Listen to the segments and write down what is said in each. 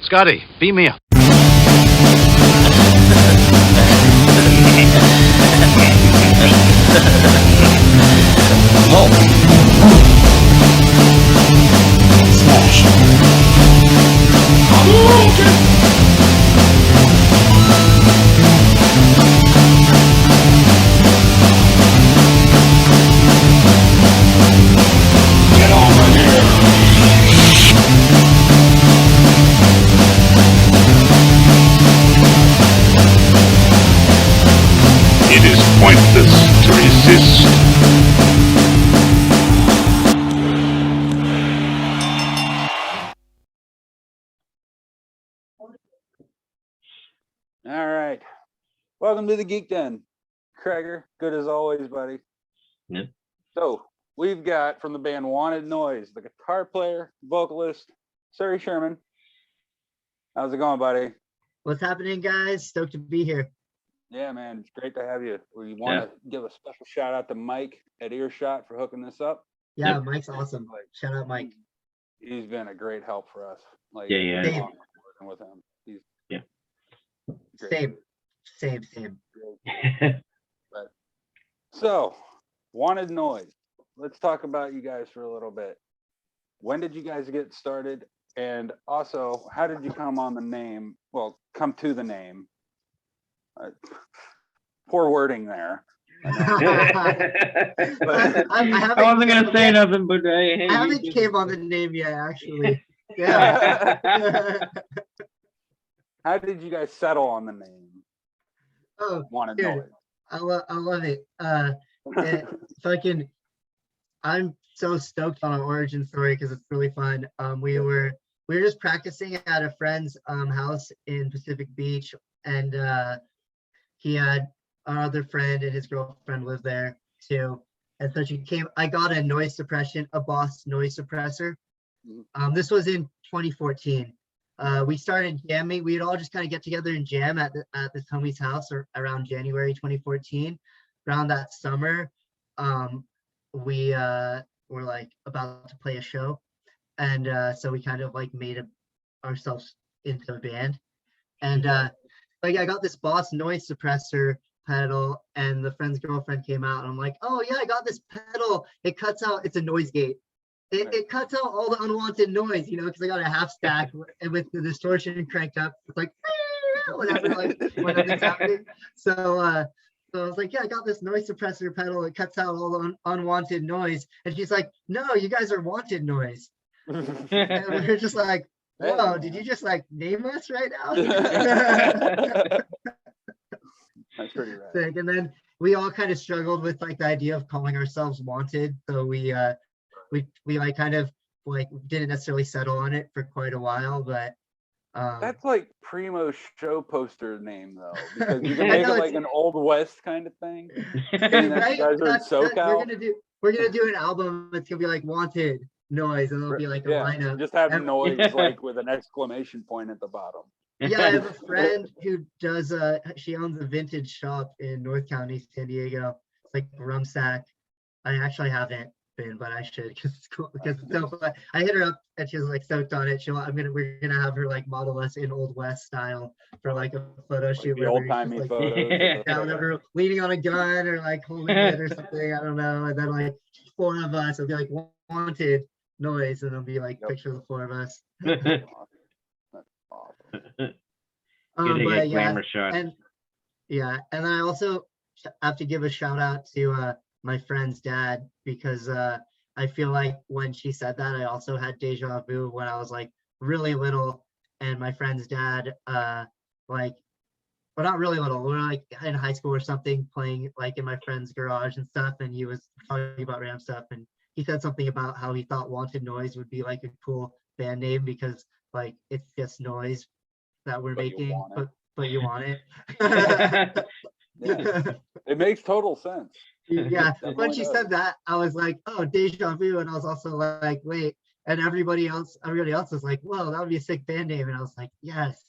Scotty, beam me up. Smash. Get over here! It is pointless to resist. All right. Welcome to the Geek Den. Krager, good as always, buddy. Yep. So we've got from the band Wanted Noise, the guitar player, vocalist, Suri Sherman. How's it going, buddy? What's happening, guys? Stoked to be here. Yeah, man, it's great to have you. We want to give a special shout out to Mike at Earshot for hooking this up. Yeah, Yep. Mike's awesome. Shout out, Mike. He's been a great help for us. Like, Yeah. Same. working with him. He's Yeah. great. Same. So, Wanted Noise. Let's talk about you guys for a little bit. When did you guys get started? And also, how did you come on the name? Well, come to the name. Poor wording there. I I wasn't gonna say nothing, but hey, I haven't came on the name yet, actually. Yeah. How did you guys settle on the name Oh, Wanted dude. Noise? I love it. Fucking, I'm so stoked on our origin story because it's really fun. We were just practicing at a friend's house in Pacific Beach, and he had our other friend and his girlfriend lived there too. And so I got a Boss noise suppressor. This was in 2014. We started jamming. We'd all just kind of get together and jam at this homie's house around January 2014. Around that summer, we were like about to play a show, and so we kind of like made ourselves into a band. And like I got this Boss noise suppressor pedal, and the friend's girlfriend came out, and I'm like, oh yeah, I got this pedal. It cuts out. It's a noise gate. It cuts out all the unwanted noise, because I got a half stack and with the distortion cranked up. It's like whatever, like when nothing's happening. So I was like, yeah, I got this noise suppressor pedal. It cuts out all the unwanted noise. And she's like, no, you guys are wanted noise. And we're just like, whoa, did you just like name us right now? That's pretty rad. Sick. And then we all kind of struggled with like the idea of calling ourselves Wanted. So we like kind of like didn't necessarily settle on it for quite a while, but That's like primo show poster name though, because you can make it like an Old West kind of thing. And right? you guys are in SoCal. We're gonna do an album that's gonna be like Wanted Noise, and it'll be like a lineup. Just have noise like with an exclamation point at the bottom. Yeah, I have a friend who does she owns a vintage shop in North County, San Diego. It's like Rumsack. I actually haven't been, but I should because it's cool. Because it's so fun. I hit her up and she was like stoked on it. We're gonna have her like model us in Old West style for like a photo shoot. The old timey photos. Yeah, whatever, leaning on a gun or like holding it or something. I don't know. And then like 4 of us, it'll be like Wanted Noise, and it'll be like picture of the 4 of us. That's awesome. But glamour shot. and then I also have to give a shout out to my friend's dad, because I feel like when she said that, I also had deja vu when I was like really little, and my friend's dad like, well, not really little, we were like in high school or something, playing like in my friend's garage and stuff, and he was talking about random stuff, and he said something about how he thought Wanted Noise would be like a cool band name because like it's just noise that we're making, but you want it. Yeah, it makes total sense. Yeah, when she said that, I was like, oh, deja vu, and I was also like, wait, and everybody else was like, whoa, that would be a sick band name, and I was like, yes,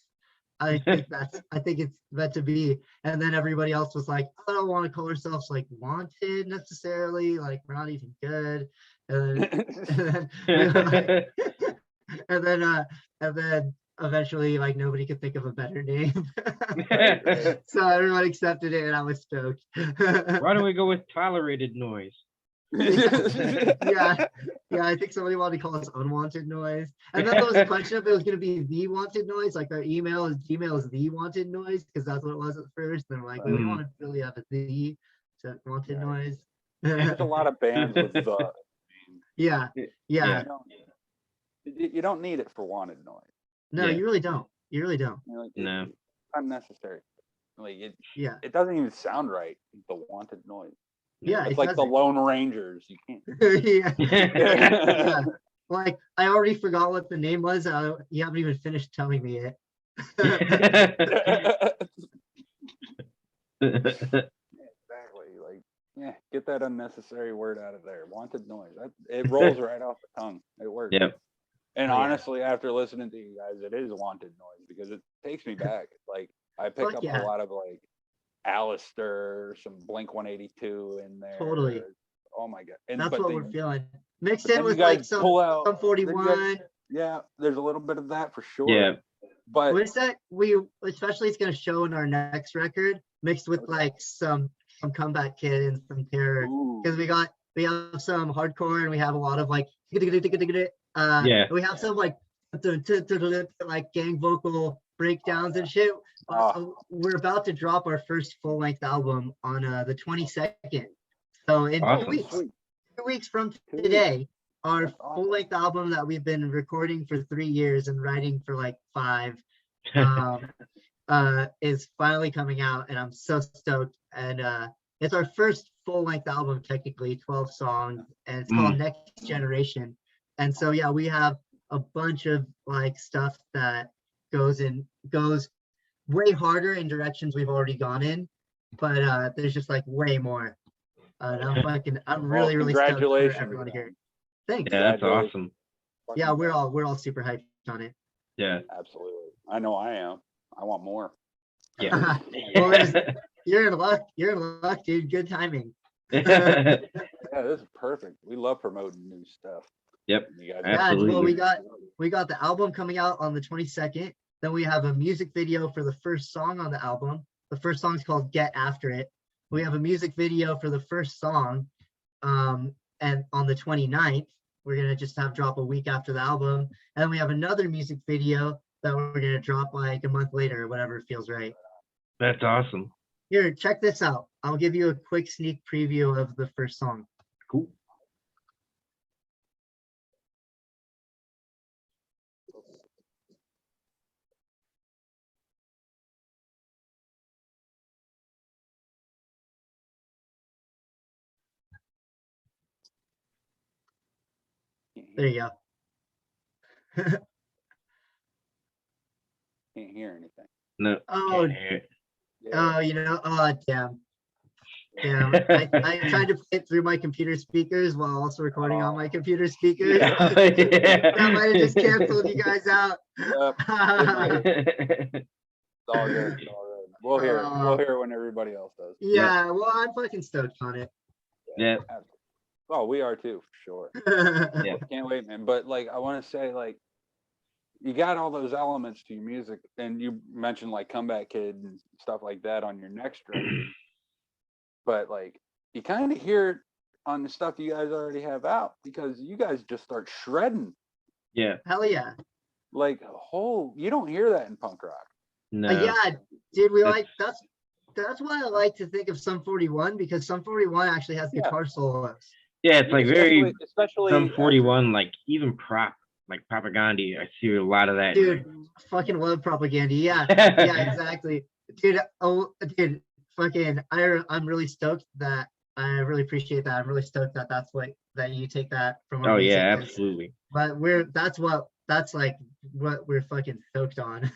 I think it's meant to be. And then everybody else was like, I don't want to call ourselves like Wanted necessarily, like we're not even good. And then we were like, and then eventually like nobody could think of a better name. So everyone accepted it and I was stoked. Why don't we go with tolerated noise? Yeah, I think somebody wanted to call us unwanted noise. And then there was a question if it was going to be the wanted noise, like our Gmail is the wanted noise, because that's what it was at first. And we're like, we want to really have a the wanted Yeah. noise. There's a lot of bands with the. Yeah. Yeah. You don't need it for wanted noise. No, Yeah. you really don't. You really don't. You know, like, No. it's unnecessary. Like Yeah. it doesn't even sound right. The wanted noise. Yeah. It's it like the doesn't. Lone Rangers. You can't. Yeah. Yeah. Like I already forgot what the name was. You haven't even finished telling me it. Exactly. Like, yeah, get that unnecessary word out of there. Wanted noise. It rolls right off the tongue. It works. Yep. And Oh, yeah. honestly, after listening to you guys, it is wanted noise because it takes me back. Like I pick Fuck up yeah. a lot of like Alistair, some Blink 182 in there. Totally. Oh my god. And That's but what then, we're feeling. Mixed but in then with you guys like some pull out then you 41. guys- yeah, there's a little bit of that for sure. Yeah. But What's that? Especially it's gonna show in our next record, mixed with like some Comeback Kid and some Terror, ooh, because we have some hardcore and we have a lot of like Yeah. we have some like gang vocal breakdowns and shit. We're about to drop our first full length album on the 22nd. So in Awesome. 2 weeks, sweet. 2 weeks from 2 weeks. today, our That's awesome. full length album that we've been recording for 3 years and writing for like 5 is finally coming out, and I'm so stoked. And it's our first full length album, technically 12 songs, and it's called Next Generation. And so yeah, we have a bunch of like stuff that goes way harder in directions we've already gone in, but there's just like way more. And I'm really Well, really stoked for congratulations, everyone to hear. man. Thanks. Yeah, that's awesome. Yeah, we're all super hyped on it. Yeah. Absolutely. I know I am. I want more. Yeah. Well, you're in luck. You're in luck, dude. Good timing. Yeah, this is perfect. We love promoting new stuff. Yep. You guys Yeah, Absolutely. well, we got the album coming out on the 22nd. Then we have a music video for the first song on the album. The first song is called Get After It. We have a music video for the first song. And on the 29th, we're gonna just have drop a week after the album. And then we have another music video that we're gonna drop like a month later or whatever feels right. That's awesome. Here, check this out. I'll give you a quick sneak preview of the first song. Cool. There you go. Can't hear anything. No. Oh, can't hear it. oh, damn. Damn. I tried to play it through my computer speakers while also recording on my computer speakers. Yeah. That might have just canceled you guys out. Yep. It's all good. It's all good. We'll hear it. We'll hear it when everybody else does. Yeah, well, I'm fucking stoked on it. Yeah. Oh, we are too, for sure. Yeah. Can't wait, man. But like, I want to say, like, you got all those elements to your music, and you mentioned like Comeback Kid and stuff like that on your next record. But like, you kind of hear it on the stuff you guys already have out because you guys just start shredding. Yeah. Hell yeah. Like, you don't hear that in punk rock. No. Yeah, dude, that's why I like to think of Sum 41, because Sum 41 actually has Yeah. guitar solos. Yeah, it's like very especially some 41, like even like propaganda. I see a lot of that. Dude, fucking love propaganda. Yeah, yeah, exactly. Dude, dude, fucking, I'm really stoked that, I really appreciate that. I'm really stoked that that you take that from our Oh music, yeah, 'cause- absolutely. But that's like what we're fucking stoked on.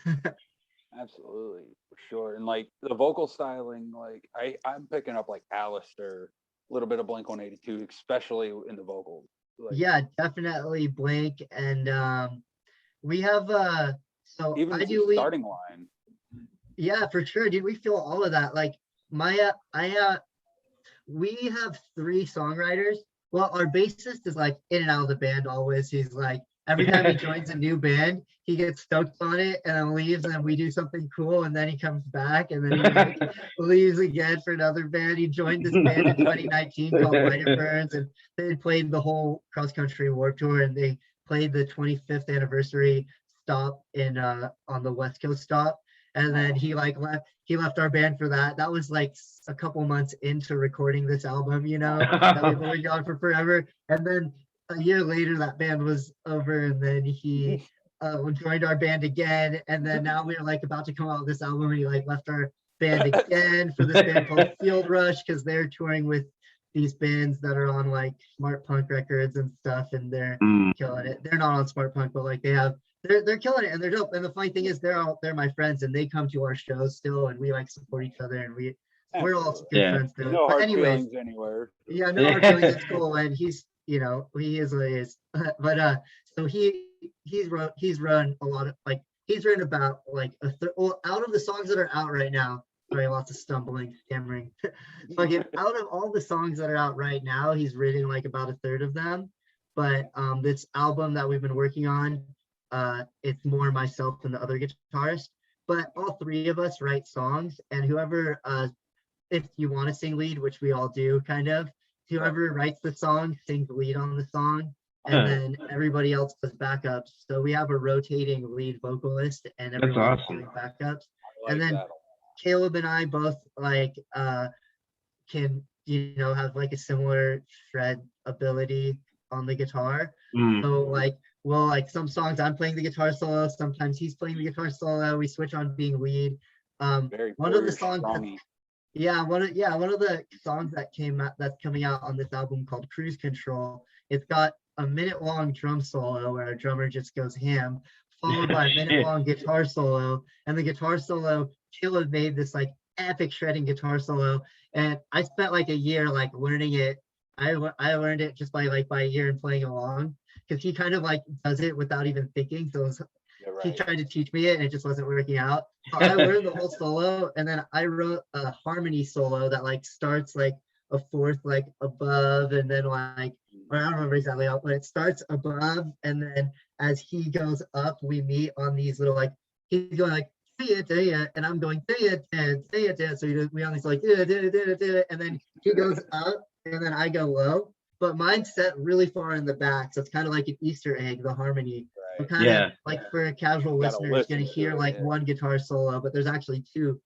Absolutely, for sure. And like the vocal styling, like I'm picking up like Alistair, a little bit of Blink 182, especially in the vocals. Like, Yeah, definitely Blink, and we have so even I the do starting line. Yeah, for sure, dude. We feel all of that. Like we have 3 songwriters. Well, our bassist is like in and out of the band always. He's like every time he joins a new band, he gets stoked on it and then leaves, and then we do something cool, and then he comes back, and then he like leaves again for another band. He joined this band in 2019 called Light Burns, and they played the whole cross country Warped Tour, and they played the 25th anniversary stop in on the West Coast stop, and then he left our band for that. That was like a couple months into recording this album, you know, that we've been working on for forever. And then a year later, that band was over, and then he joined our band again. And then now we're like about to come out with this album, and he like left our band again for this band called Field Rush, because they're touring with these bands that are on like Smart Punk Records and stuff, and they're killing it. They're not on Smart Punk, but like they're killing it, and they're dope. And the funny thing is, they're my friends, and they come to our shows still, and we like support each other, and we're all good friends still. No But hard anyways, feelings anywhere. yeah, no hard feelings. It's cool, and he's, you know, he is what he is. But so he's run a lot of, like, he's written about like well, out of the songs that are out right now. Sorry, lots of stumbling, stammering. Fucking out of all the songs that are out right now, he's written like about a third of them. But this album that we've been working on, it's more myself than the other guitarist. But all three of us write songs, and whoever, if you want to sing lead, which we all do, kind of, whoever writes the song sings lead on the song, and then everybody else does backups. So we have a rotating lead vocalist, and everyone else doing backups. And then Caleb and I both like can, you know, have like a similar shred ability on the guitar. So like, well, like some songs I'm playing the guitar solo, sometimes he's playing the guitar solo. We switch on being lead. One of the songs, one of the songs that's coming out on this album called Cruise Control. It's got a minute-long drum solo where a drummer just goes ham, followed by a minute-long guitar solo. And the guitar solo, Caleb made this like epic shredding guitar solo, and I spent like a year like learning it. I learned it just by a year and playing along, because he kind of like does it without even thinking. So he tried to teach me it, and it just wasn't working out. So I learned the whole solo, and then I wrote a harmony solo that like starts like a fourth like above, and then like, or I don't remember exactly how, but it starts above, and then as he goes up, we meet on these little like, he's going like, and I'm going, so we on these like, and then he goes up, and then I go low, but mine's set really far in the back, so it's kind of like an Easter egg, the harmony. So kind of like for a casual listener, is gonna hear like one guitar solo, but there's actually two.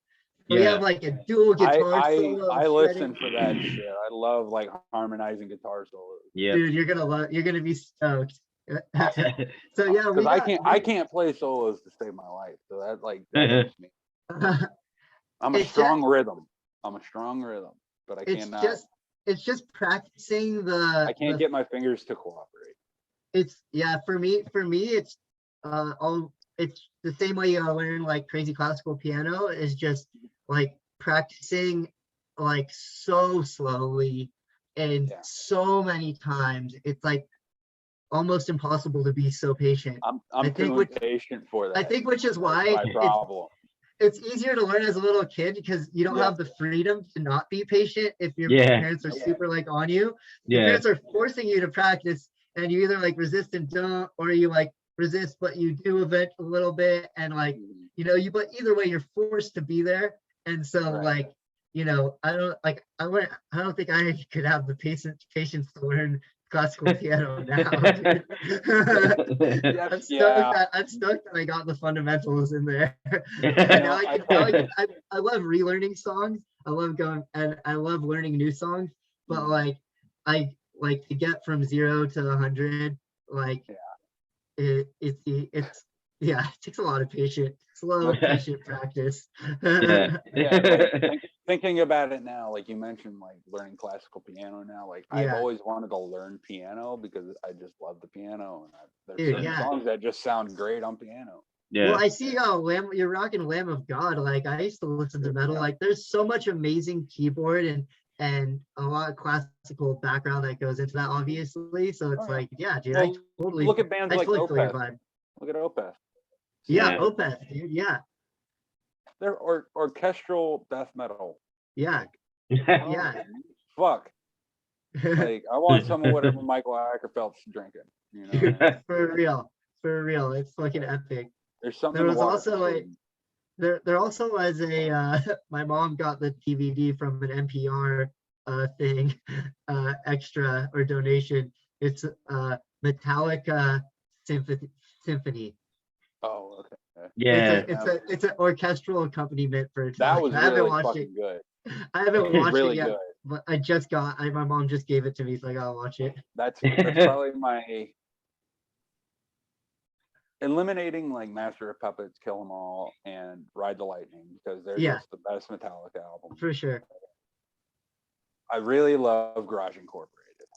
So we have like a dual guitar solo. I listen for that shit. I love like harmonizing guitar solos. Yeah, dude, you're gonna be stoked. So yeah, because I can't play solos to save my life, so that like that helps me. I'm a strong rhythm, but I cannot. It's just practicing I can't get my fingers to cooperate. It's for me it's it's the same way you learn like crazy classical piano, is just like practicing like so slowly and so many times. It's like almost impossible to be so patient. I'm too impatient for that. I think, which is why my problem. It's easier to learn as a little kid, because you don't have the freedom to not be patient if your parents are super like on you. Your parents are forcing you to practice, and you either like resist and don't, or you like resist but you do a little bit, and like, you know, but either way you're forced to be there. And so like, you know, I don't think I could have the patience to learn classical piano now. I'm stoked that I got the fundamentals in there. I love relearning songs. I love going, and I love learning new songs, but like I like to get from 0 to 100, like it takes a lot of patience, slow patient practice. Thinking about it now, like you mentioned, like learning classical piano now, like I've always wanted to learn piano because I just love the piano, and there's certain songs that just sound great on piano. Well, I see you're rocking Lamb of God. Like I used to listen to metal. Like there's so much amazing keyboard and a lot of classical background that goes into that, obviously. So it's dude, well, I totally look at bands like Opeth. Look at Opeth. Opeth, dude. They're orchestral death metal. Yeah. Fuck. Like I want some of whatever Michael Ackerfeld's drinking. You know, Dude, for real, it's fucking epic. there's something There in the was water. also there also was a my mom got the DVD from an NPR thing, extra or donation. It's Metallica Symphony. Oh, okay. Yeah. It's an orchestral accompaniment for That Metallica. was I haven't really watched fucking it. good. I haven't It was watched really it yet, good. but my mom just gave it to me, so I gotta watch it. That's probably my eliminating like Master of Puppets, Kill 'Em All, and Ride the Lightning because they're Yeah. just the best Metallica album. For sure. I really love Garage Incorporated.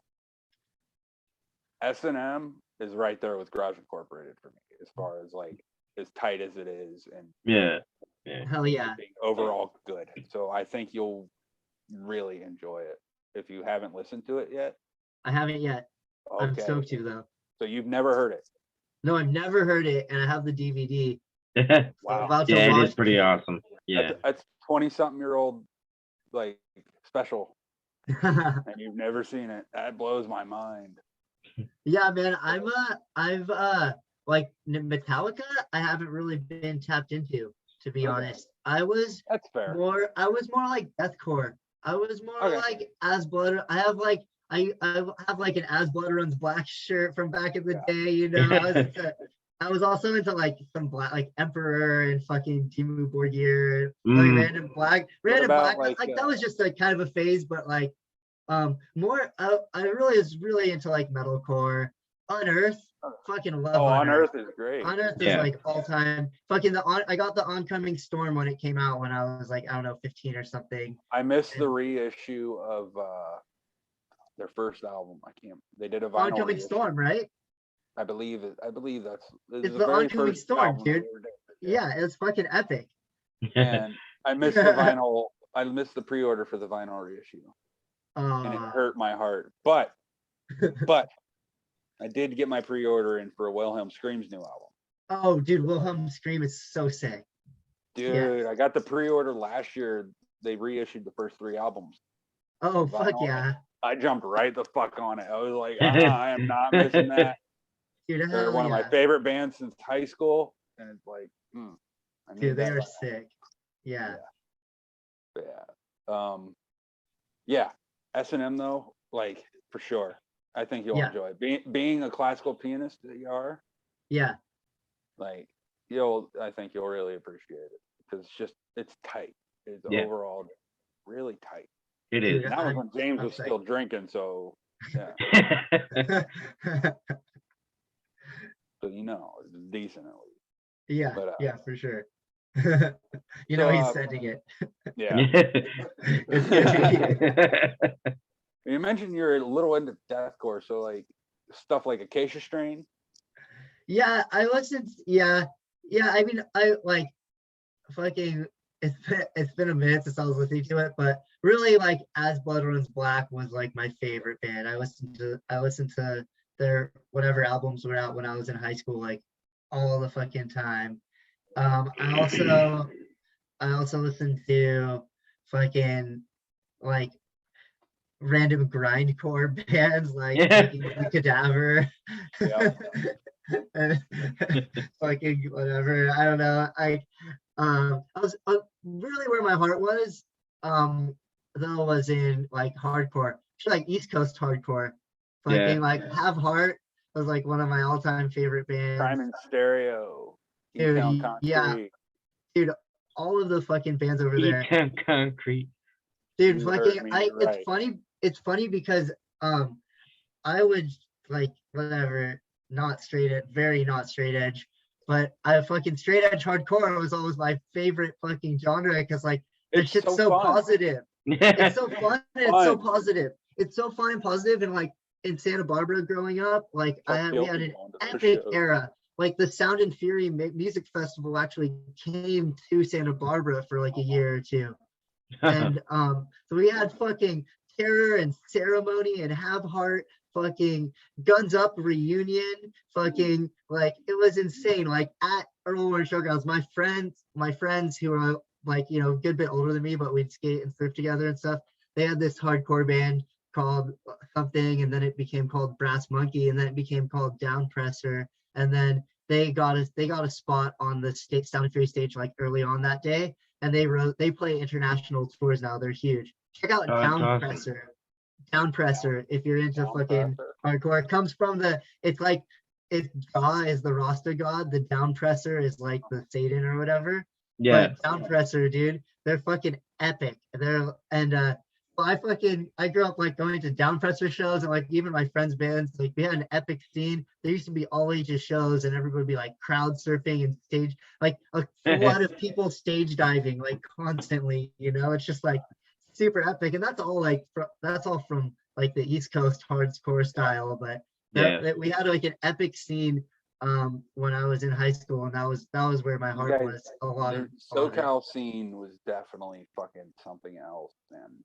S&M is right there with Garage Incorporated for me as far as like as tight as it is and Yeah. Hell yeah. being overall good. So I think you'll really enjoy it if you haven't listened to it yet. I haven't yet. I'm Okay. stoked to though. So you've never heard it. No, I've never heard it, and I have the DVD. So Wow. I'm about to Yeah, it watch is pretty awesome. Yeah. That's 20-something-year-old like special and you've never seen it. That blows my mind. Yeah, man. I've like Metallica. I haven't really been tapped into, to be Okay. honest. I was That's fair. more like deathcore. I was more Okay. like As Blood. I have like I have like an As Blood Runs Black shirt from back in the day. You know, I was also into like some black, like Emperor and fucking Timu Borgir, like random black. about, Like like, that was just like kind of a phase, but like more. I really was really into like metalcore. Unearth, fucking love. Oh, Unearth. Unearth is great. Unearth is Yeah. like all time. Fucking I got the Oncoming Storm when it came out when I was like, I don't know, 15 or something. I missed the reissue of their first album. They did a vinyl Oncoming reissue. Storm, right? I believe that's It's the Oncoming Storm, album they dude. ever did. Yeah, it's fucking epic. And I missed the vinyl. I missed the pre-order for the vinyl reissue, and it hurt my heart. But I did get my pre-order in for Wilhelm Scream's new album. Oh, dude, Wilhelm Scream is so sick. Dude, I got the pre-order last year. They reissued the first 3 albums. Oh, fuck Vinyl. yeah. I jumped right the fuck on it. I was like, I am not missing that. Dude, They're hell one of my yeah. favorite bands since high school, and it's like, I need Dude, they that are vinyl. sick. Yeah. Yeah. S&M though, like for sure. I think you'll Yeah. enjoy it. Being a classical pianist that you are, Yeah. like I think you'll really appreciate it because it's tight. It's Yeah. overall really tight. It is. Dude, And that was when James I'm was psyched. still drinking, so yeah. So it's decent at least. Yeah, But, yeah, for sure. You so, know he's sending it. Yeah. It's gonna You mentioned you're a little into deathcore, so like stuff like Acacia Strain. Yeah, I listened. Yeah. I mean, I like fucking. It's been a minute since I was listening to it, but really, like, As Blood Runs Black was like my favorite band. I listened to their whatever albums were out when I was in high school, like all the fucking time. I also listened to fucking like random grindcore bands like fucking The Cadaver. Yeah. And fucking whatever. I don't know. I was really where my heart was. Though was in like hardcore, like East Coast hardcore. Fucking like Have Heart was like one of my all-time favorite bands. Crime in Stereo. Dude, E-Town Concrete. yeah. Dude, all of the fucking bands over there. E-Town Concrete. Dude, You fucking heard me right. it's funny because I would like whatever, very not straight edge, but I fucking straight edge hardcore was always my favorite fucking genre because like the shit's so fun. positive. It's so fun and it's so positive. It's so fun and positive, and like in Santa Barbara growing up, like we had an epic era. Like the Sound and Fury Music Festival actually came to Santa Barbara for like a year or two. And so we had fucking Terror and Ceremony and Have Heart, fucking Guns Up Reunion, fucking like it was insane. Like at Earl Warren Showgrounds, my friends who are like, a good bit older than me, but we'd skate and surf together and stuff. They had this hardcore band called something, and then it became called Brass Monkey, and then it became called Down Presser, and then they got a spot on the state Sound and Fury stage like early on that day, and they play international tours now. They're huge. Check out Oh, that's Down awesome. Presser. Down Presser if you're into Down fucking Presser. hardcore. It comes from it's like if Ga is the Rasta god, the Down Presser is like the Satan or whatever. Yeah. But Down Presser, dude, they're fucking epic. Well, I grew up like going to Down Presser shows, and like even my friends' bands, like we had an epic scene. There used to be all ages shows, and everybody would be like crowd surfing and stage like a flood of people stage diving like constantly. It's just like super epic, and that's all from like the East Coast hardcore style. But Yeah. we had like an epic scene when I was in high school, and that was where my heart guys- was. A lot The of SoCal scene was definitely fucking something else, man.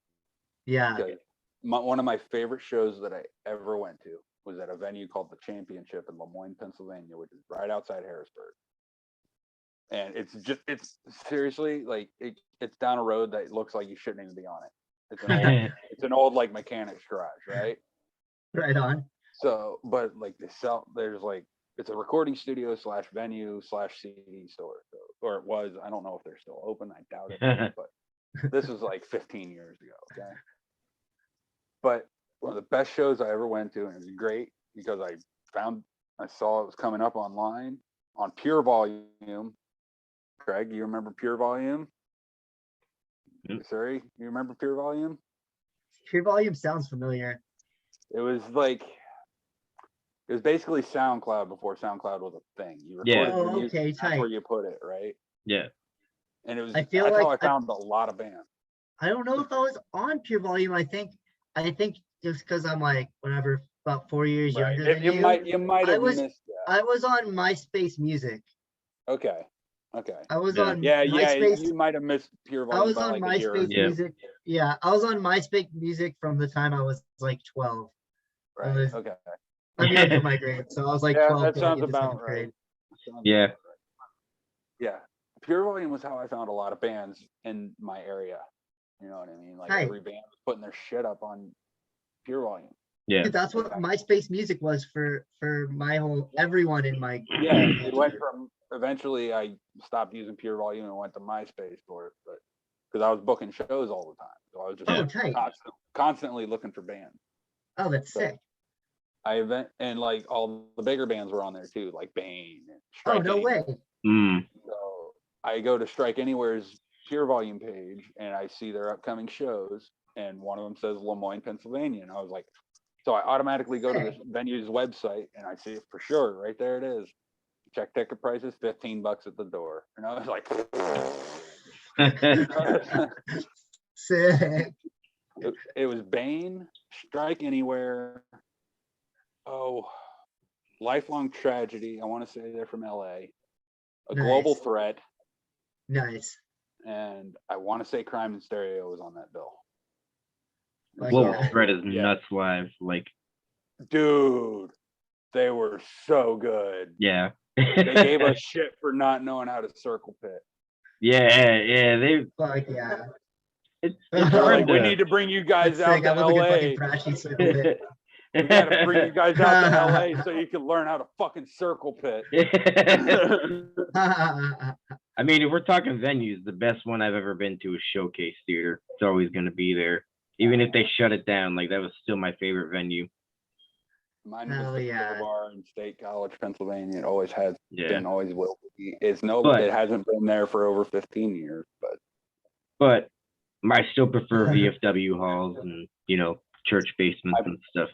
yeah. Because one of my favorite shows that I ever went to was at a venue called the Championship in Lemoyne, Pennsylvania, which is right outside Harrisburg. And it's seriously like it's down a road that looks like you shouldn't even be on it. It's an old like mechanic's garage, right? Right on. So, but like there's like it's a recording studio / venue / CD store, or it was. I don't know if they're still open. I doubt it, but this was like 15 years ago. Okay. But one of the best shows I ever went to, and it was great because I saw it was coming up online on Pure Volume. Craig, you remember Pure Volume? Yep. Suri, you remember Pure Volume? Pure Volume sounds familiar. It was basically SoundCloud before SoundCloud was a thing. You Yeah. recorded your Oh, music, okay, that's tight. where you put it, right? Yeah. And it was I feel that's how I like found a lot of bands. I don't know if I was on Pure Volume. I think just because I'm like whatever about 4 years Right. younger than You might I have was- missed that. I was on MySpace Music. Okay. I was Yeah. on Yeah, MySpace. you might have missed Pure I Volume was by on like a year or MySpace two. Yeah. Music. Yeah, I was on MySpace Music from the time I was like 12. Right. was- Okay. I'm young for my grade, so I was like Yeah, 12. that going sounds into about seventh right. grade. Sounds Yeah. about right. Yeah. Pure Volume was how I found a lot of bands in my area. You know what I mean? Like Right. every band was putting their shit up on Pure Volume. Yeah. Dude, that's what MySpace Music was for everyone in my Yeah, it went from eventually I stopped using Pure Volume and went to MySpace for it, but because I was booking shows all the time, so I was just tight. constantly looking for bands. Oh, that's So, sick. And like all the bigger bands were on there too, like Bane and Oh, Strike no Anywhere. way. So I go to Strike Anywhere's Pure Volume page and I see their upcoming shows, and one of them says Lemoyne, Pennsylvania, and I was like, so I automatically go to the venue's website and I see it for sure. Right there it is. Check ticket prices, $15 at the door. And I was like, Sick. it was Bane, Strike Anywhere. Oh, Lifelong Tragedy. I want to say they're from LA. A Global Nice. Threat. Nice. And I want to say Crime and Stereo was on that bill. Fuck Global yeah. Threat is Yeah. nuts live. Like, Dude, they were so good. yeah. They gave us shit for not knowing how to circle pit. Yeah. Fuck yeah. It's They're hard like, we to- need to bring you guys That's out sick. to I love a good fucking LA. thrashy circle bit. We gotta bring you guys out to LA so you can learn how to fucking circle pit. I mean, if we're talking venues, the best one I've ever been to is Showcase Theater. It's always going to be there. Even if they shut it down, like that was still my favorite venue. Mine Hell was the yeah. Pure Bar in State College, Pennsylvania. It always has Yeah. been, always will be. It hasn't been there for over 15 years, But I still prefer VFW halls and, church basements and stuff.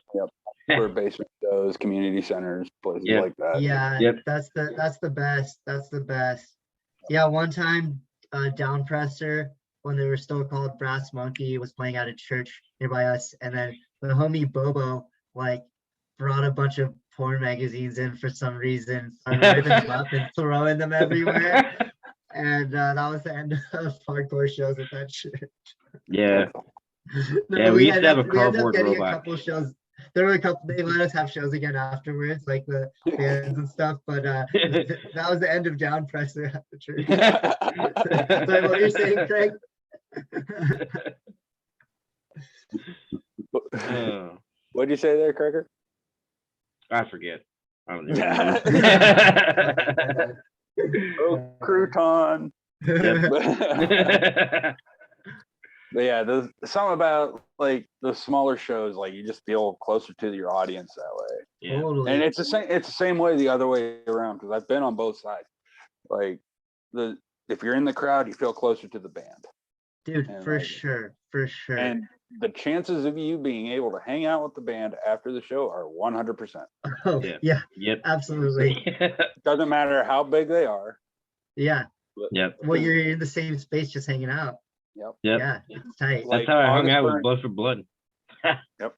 for basement shows, community centers, places Yep. like that. Yeah, Yep. that's the best. That's the best. Yeah, one time, Down Presser, when they were still called Brass Monkey, was playing at a church nearby us, and then the homie Bobo like brought a bunch of porn magazines in for some reason, started ripping them up and throwing them everywhere, and that was the end of hardcore shows at that church. Yeah. No, Yeah, we used to have a we ended up cardboard getting robot. a couple shows. There were a couple. They let us have shows again afterwards, like the bands and stuff. But that was the end of Down Presser at the church. Sorry, what were you saying, Craig? Oh, What'd you say there, Cracker? I forget. I don't even remember. Oh, crouton. Yep. But yeah, there's something about like the smaller shows, like you just feel closer to your audience that way. Yeah. Totally. And it's the same way the other way around, because I've been on both sides. Like if you're in the crowd, you feel closer to the band. Dude, And for like, sure. For sure. and the chances of you being able to hang out with the band after the show are 100%. Oh, Yeah. yeah, Yep. absolutely. Doesn't matter how big they are. Yeah. Yep. Well, you're in the same space just hanging out. Yep. Yep. Yeah, it's tight. Like, That's how I hung August out with Burns- Blood for Blood.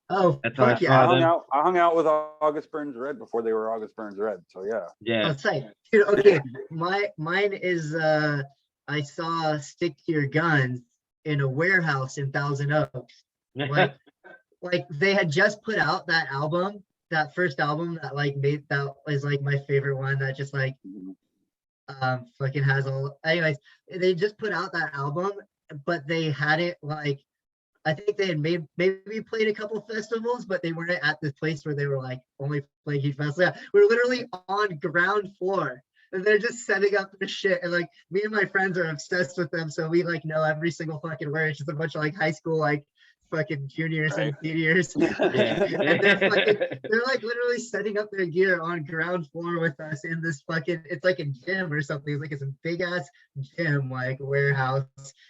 Oh, That's how I fuck saw yeah. them. I hung out with August Burns Red before they were August Burns Red. So yeah. Oh, Yeah. tight. Dude, okay. Mine is I saw Stick to Your Guns in a warehouse in Thousand Oaks. Like they had just put out that album, that first album that like made that is like my favorite one that just like fucking has all, anyways, they just put out that album, but they hadn't like, I think they had maybe played a couple festivals, but they weren't at this place where they were like only playing huge festivals. Yeah, we're literally on ground floor and they're just setting up their shit. And like me and my friends are obsessed with them. So we like know every single fucking word. It's just a bunch of like high school, like fucking juniors and seniors. Yeah. And they're like literally setting up their gear on ground floor with us in this fucking, it's like a gym or something. It's like it's a big ass gym, like warehouse,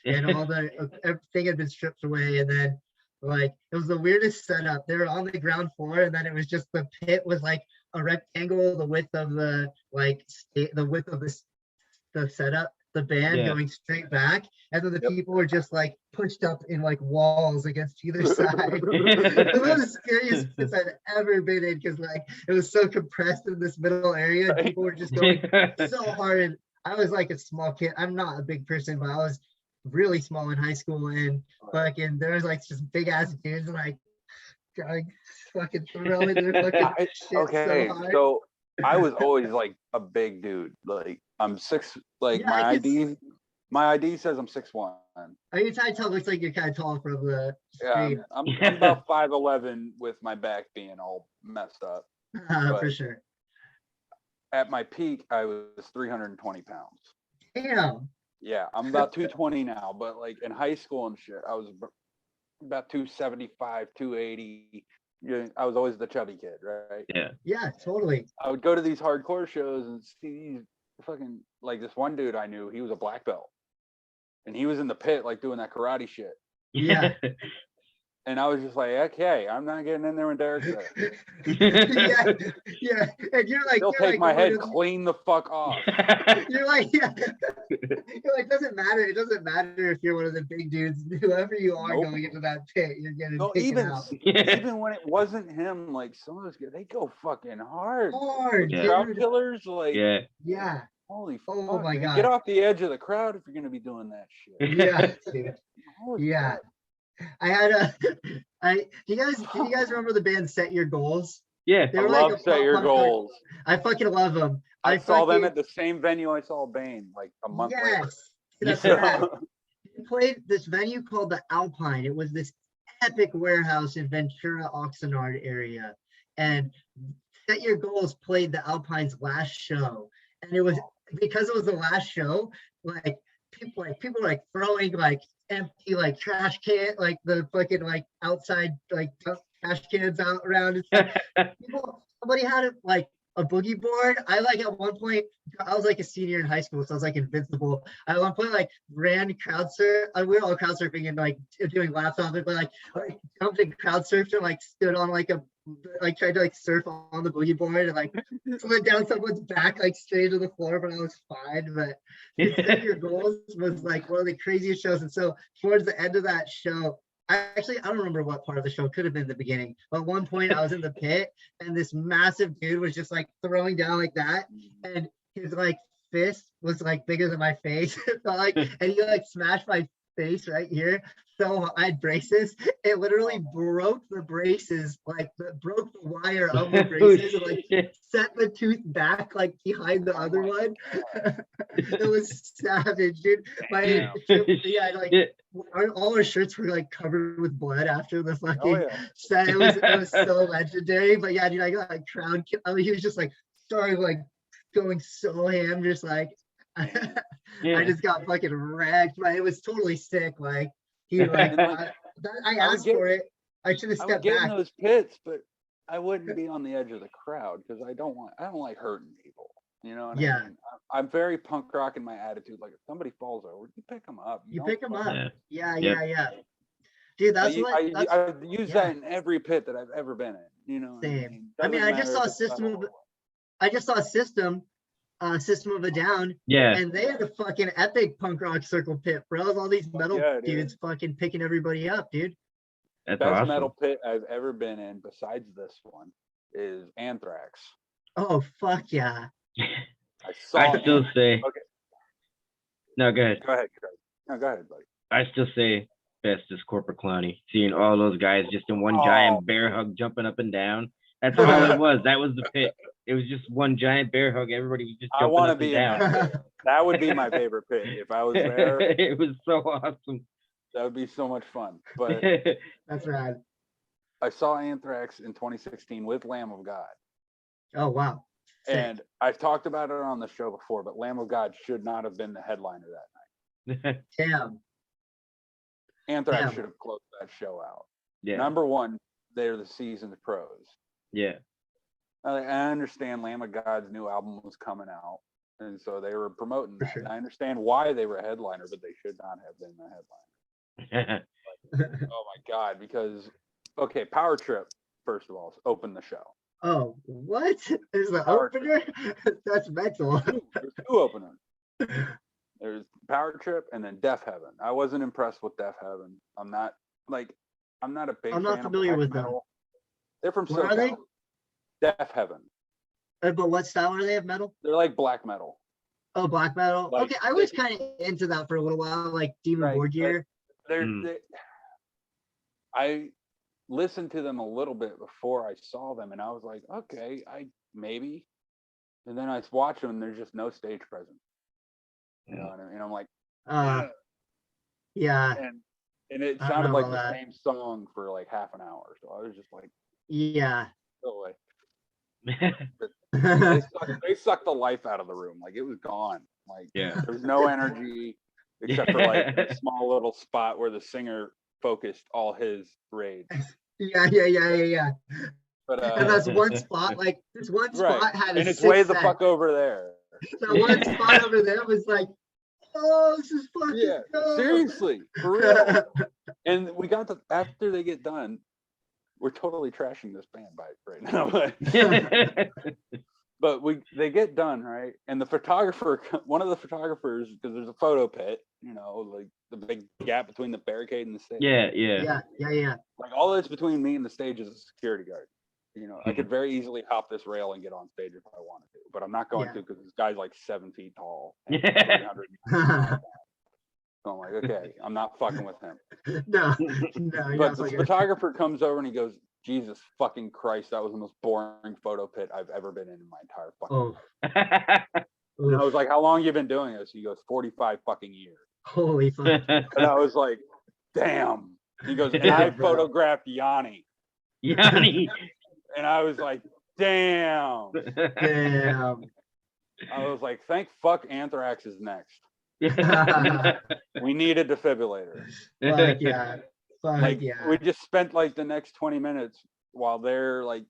and all the everything had been stripped away. And then like it was the weirdest setup. They were on the ground floor, and then it was just the pit was like a rectangle, the width of the like the width of the setup, the band Yeah. going straight back, and then the people were just like pushed up in like walls against either side. It was one of the scariest pits I've ever been in, because like it was so compressed in this middle area, and people were just going so hard. And I was like a small kid. I'm not a big person, but I was really small in high school, and fucking there was like just big ass dudes like fucking throwing their fucking shit Okay, so hard. so I was always like a big dude. Like I'm 6, like Yeah, I my ID says I'm 6'1". I mean, tell looks like you're kind of tall from the Yeah, street. I'm about 5'11" with my back being all messed up. For sure. At my peak, I was 320 pounds. Damn. Yeah, I'm about 220 now, but like in high school and shit, I was about 275, 280. Yeah, I was always the chubby kid, right? Yeah. Yeah, totally. I would go to these hardcore shows and see these fucking, like this one dude I knew, he was a black belt. And he was in the pit, like doing that karate shit. Yeah. And I was just like, okay, I'm not getting in there when Derek's there. yeah, yeah. And you're like, He'll you're take like, my oh, head clean the fuck off. You're like, yeah. You're like, doesn't matter. It doesn't matter if you're one of the big dudes. Whoever you are Nope. going into that pit, you're getting No, taken even out. even when it wasn't him, like some of those guys, they go fucking hard. Hard, Yeah. Crowd dude. killers, like Yeah. Yeah. holy Oh fuck, my man. God. Get off the edge of the crowd if you're gonna be doing that shit. Yeah, dude. Holy Yeah. fuck. I had do you guys remember the band Set Your Goals? Yeah. They I were like love a Set Your pop punk Goals. I fucking love them. I saw them fucking- at the same venue I saw Bane like a month later. Yes, that's Yeah. right. They played this venue called the Alpine. It was this epic warehouse in Ventura, Oxnard area, and Set Your Goals played the Alpine's last show, and it was because it was the last show. Like people were like throwing like empty like trash can, like the fucking like outside like trash cans out around and stuff. Somebody had like a boogie board. I like at one point, I was like a senior in high school, so I was like invincible. At one point, like ran crowd surf. We were all crowd surfing and like doing laps off it, but like jumped and crowd surfed and like stood on like tried to like surf on the boogie board and like slid down someone's back like straight to the floor, but I was fine. But Set Your Goals was like one of the craziest shows. And so towards the end of that show, I don't remember what part of the show, could have been the beginning, but at one point I was in the pit and this massive dude was just like throwing down like that, and his like fist was like bigger than my face. It felt like, and he like smashed my face right here. So I had braces. It literally broke the braces, like broke the wire of the Oh, braces, and like shit. set the tooth back like behind the other one. It was savage, dude. My yeah, like Shit. all our shirts were like covered with blood after the Oh fucking yeah. set. It was so legendary. But yeah, dude, I got like crown. I mean, he was just like started like going so ham, just like I Yeah. just got fucking wrecked. But it was totally sick. Like he like And, like, I would asked get- for it. I should have I would stepped get in back. those pits, but I wouldn't be on the edge of the crowd because I don't like hurting people. You know what Yeah. I mean? I'm very punk rock in my attitude. Like if somebody falls over, you pick them up. You don't pick 'em fuck- up. Yeah. Yeah, yeah. Dude, that's I, what. That's I use yeah. that in every pit that I've ever been in. You know what Same. I mean? I Doesn't just matter saw if it's System metal of or I just saw System of a Down, Yeah. and they had a fucking epic punk rock circle pit, bro. All these metal yeah, dude. dudes fucking picking everybody up, dude. That's best awesome. metal pit I've ever been in, besides this one, is Anthrax. Oh fuck yeah. I saw. I still say. Okay. No, go ahead. Go ahead, Craig. No, go ahead, buddy. I still say best is Corporate Clowny. Seeing all those guys just in one giant bear hug jumping up and down. That's all it was. That was the pit. It was just one giant bear hug. Everybody was just I jumping want to up and be in down. that pit. That would be my favorite pit if I was there. It was so awesome. That would be so much fun. But That's rad. I saw Anthrax in 2016 with Lamb of God. Oh wow. Sick. And I've talked about it on the show before, but Lamb of God should not have been the headliner that night. Damn. Anthrax Damn. should have closed that show out. Yeah. Number one, they're the seasoned pros. Yeah. I understand Lamb of God's new album was coming out, and so they were promoting For that. sure. And I understand why they were a headliner, but they should not have been the headliner. Oh my God, because, okay, Power Trip, first of all, opened the show. Oh, what is the Power opener? That's mental. There's two openers. There's Power Trip and then Death Heaven. I wasn't impressed with Death Heaven. I'm not a big I'm not fan familiar of black with them. metal. They're from What are they? SoCal. Death Heaven. But what style are they of metal? They're like black metal. Oh, black metal. Like, Okay, I was kind of into that for a little while, like Demon Right, Borgir. I listened to them a little bit before I saw them, and I was like, okay, maybe. And then I watch them, and there's just no stage presence. You know what I mean? I'm like, Yeah, and it I don't sounded know like about the that. same song for like half an hour. So I was just like, yeah. go away. Yeah, They sucked the life out of the room. Like it was gone. Like Yeah. there was no energy except for like a small little spot where the singer focused all his rage. yeah. But And that's one spot, like this one spot right. had a And it's sick way the set. fuck over there. That one spot over there was like, oh, this is fucking Yeah, dope. seriously, for real. And we got after they get done, we're totally trashing this band right now. But they get done, right? And the photographer, one of the photographers, because there's a photo pit, you know, like the big gap between the barricade and the stage. Yeah. Yeah. Like all that's between me and the stage is a security guard. You know, I could very easily hop this rail and get on stage if I wanted to, but I'm not going to because this guy's like 7 feet tall. And 300 pounds. So I'm like, okay, I'm not fucking with him. No, you're But not the fucking- photographer comes over and he goes, Jesus fucking Christ, that was the most boring photo pit I've ever been in my entire fucking life. Oh, And I oof. was like, how long you been doing this? He goes, 45 fucking years. Holy fuck. And I was like, damn. He goes, and Yeah, I bro. photographed Yanni. Yanni. And I was like, damn. Damn. I was like, thank fuck Anthrax is next. We need a defibrillator. Fuck yeah. Fuck Like yeah. we just spent like the next 20 minutes while they're like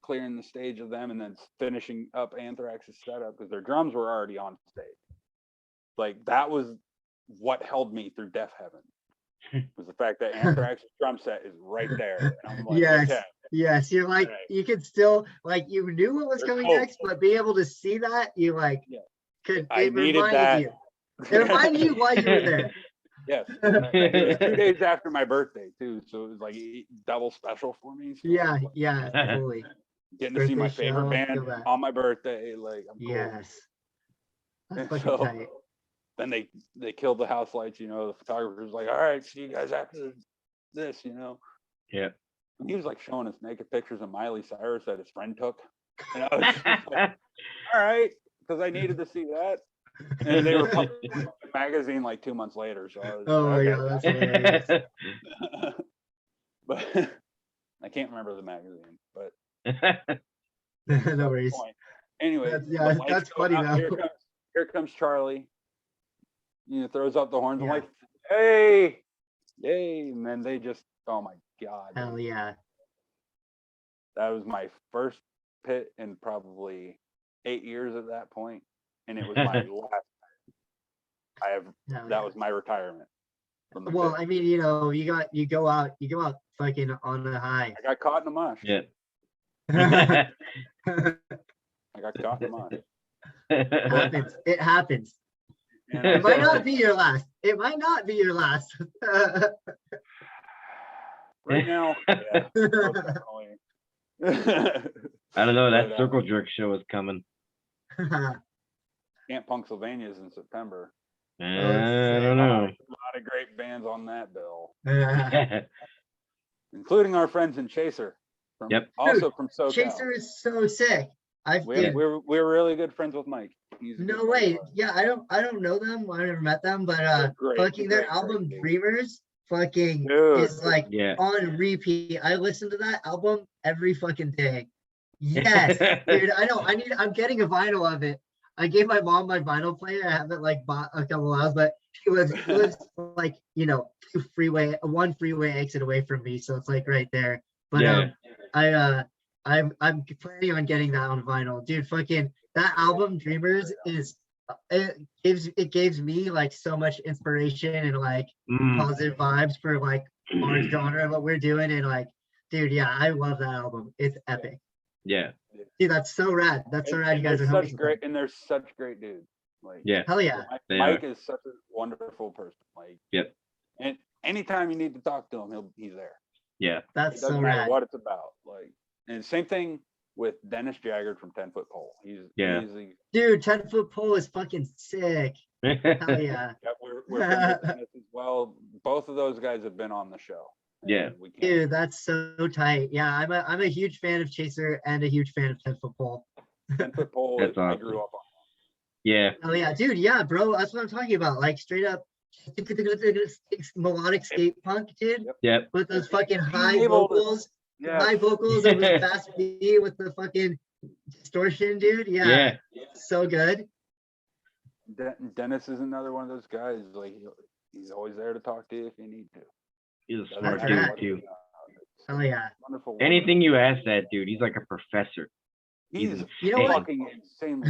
clearing the stage of them and then finishing up Anthrax's setup because their drums were already on stage. Like that was what held me through Death Heaven was the fact that Anthrax's drum set is right there. And I'm like, Yes. okay, Yes, you're like, Right. you could still, like, you knew what was There's coming hope. next, but be able to see that, you like, Yeah. could, I it needed reminded that. you. It reminded you why you were there. Yes. It was 2 days after my birthday too, so it was like double special for me. So Yeah, I was, like, yeah, totally. getting to see my Birthday favorite show, band feel that. on my birthday, like I'm cool. Yes. That's And fucking so- tight. then they killed the house lights. The photographer's like, all right, see you guys after this. Yeah. And he was like showing us naked pictures of Miley Cyrus that his friend took. And I was just like, all right, because I needed to see that. And they were publishing the magazine like 2 months later. So I was Oh my like, god, that's hilarious. But I can't remember the magazine, but No worries. point. Anyway, Yeah, the lights that's go funny out. though. Here comes Charlie. Throws up the horns. I'm Yeah. like, hey, yay. And then they just, oh my God. Hell yeah. That was my first pit in probably 8 years at that point. And it was my last. Hell That yeah. was my retirement. From the Well, pit. I mean, you go out fucking on the high. I got caught in the mush. Yeah. I got caught in the mush. Happens. It happens. And It might not be your last. It might not be your last. right now, yeah, most definitely. I don't know. That But, circle jerk show is coming. Camp Pennsylvania is in September. I don't know. A lot of great bands on that bill, including our friends in Chaser. Yep. Also from SoCal. Chaser is so sick. We're really good friends with Mike. He's a No good friend way. of ours. Yeah, I don't know them. I never met them, but Great, fucking their great, album dude. Dreamers fucking Dude. is like Yeah. on repeat. I listen to that album every fucking day. Yes, dude. I know. I'm getting a vinyl of it. I gave my mom my vinyl player. I haven't like bought a couple hours, but she lives like one freeway exit away from me, so it's like right there. But Yeah. I'm planning on getting that on vinyl, dude. Fucking that album Dreamers is it gives me like so much inspiration and like positive vibes for like our genre and what we're doing, and like, dude, yeah, I love that album. It's epic. Yeah. Dude, that's so rad. That's so rad. You guys are such homies. great, and they're such great dudes. Like, Yeah. Hell yeah. Mike is such a wonderful person. Like, Yep. And anytime you need to talk to him, he's there. Yeah. That's It doesn't so matter rad. what it's about. Like, and same thing with Dennis Jaggard from 10 Foot Pole. He's Dude, 10-foot pole is fucking sick. Hell yeah. Yeah, we're friends with Dennis as well. Both of those guys have been on the show. Yeah. We can't. Dude, that's so tight. Yeah, I'm a huge fan of Chaser and a huge fan of 10-foot pole. 10 Foot Pole. That's I awesome. grew up on. Yeah. Oh yeah, dude, yeah, bro. That's what I'm talking about. Like straight up melodic skate punk, dude. Yep. With those fucking high able to- vocals. Yeah. High vocals and the fast beat with the fucking distortion, dude. Yeah. So good. Dennis is another one of those guys. Like, he's always there to talk to you if you need to. He's a Doesn't smart matter dude what too. Oh yeah. Wonderful. Anything you ask that dude, he's like a professor. He's You know what? fucking insane.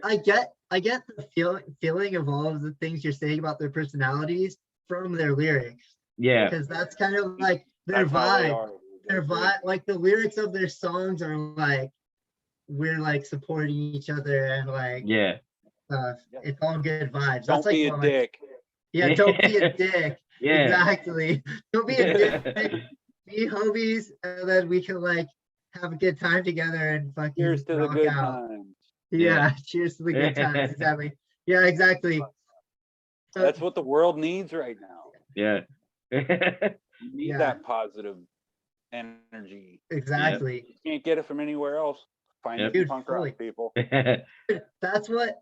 I get the feeling of all of the things you're saying about their personalities from their lyrics. Yeah. Because that's kind of like their That's how they vibe. are, dude. Their vibe, like the lyrics of their songs are like, we're like supporting each other and like Yeah. stuff. It's all good vibes. Don't That's like be a one of my- dick. Yeah, don't be a dick. Yeah. Exactly. Don't be a dick. Be homies, and then we can like have a good time together and fucking Here's to the rock good out. times. Yeah, cheers to the good times. Exactly. Yeah, exactly. So- That's what the world needs right now. Yeah. You need Yeah. that positive energy. exactly. You can't get it from anywhere else. Find Yep. it in Dude, punk fully. rock, people. That's what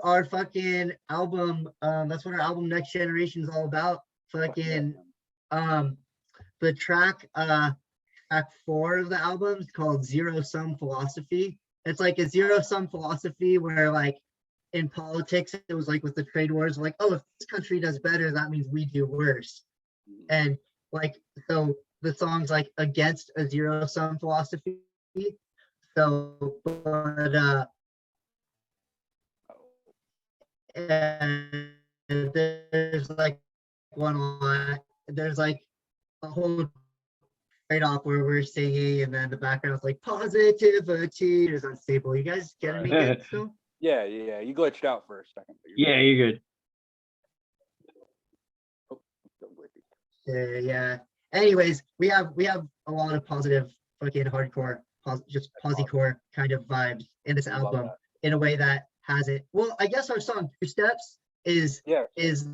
our fucking album that's what our album Next Generation is all about. Fucking the track 4 of the album is called Zero Sum Philosophy. It's like a zero sum philosophy where like in politics it was like with the trade wars, like, oh, if this country does better, that means we do worse. And like, so the song's like against a zero sum philosophy. So, but and there's like one line, there's like a whole trade-off where we're singing and then the background's like positivity is unstable. You guys getting me good still? Yeah. You glitched out for a second. But you're Yeah, you're good. Yeah. Anyways, we have a lot of positive fucking hardcore, just posy-core kind of vibes in this I love album that. in a way that has it. Well, I guess our song Two Steps is Yeah.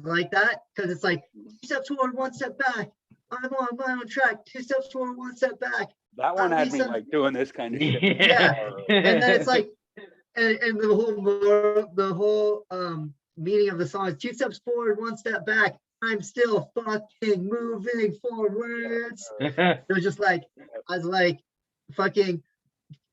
like that because it's like 2 steps forward, 1 step back. I'm on my own track. 2 steps forward, 1 step back. That one had me Lisa- like doing this kind of shit. Yeah. And then it's like, and the whole meaning of the song is 2 steps forward, 1 step back. I'm still fucking moving forwards. It was just like, I was like fucking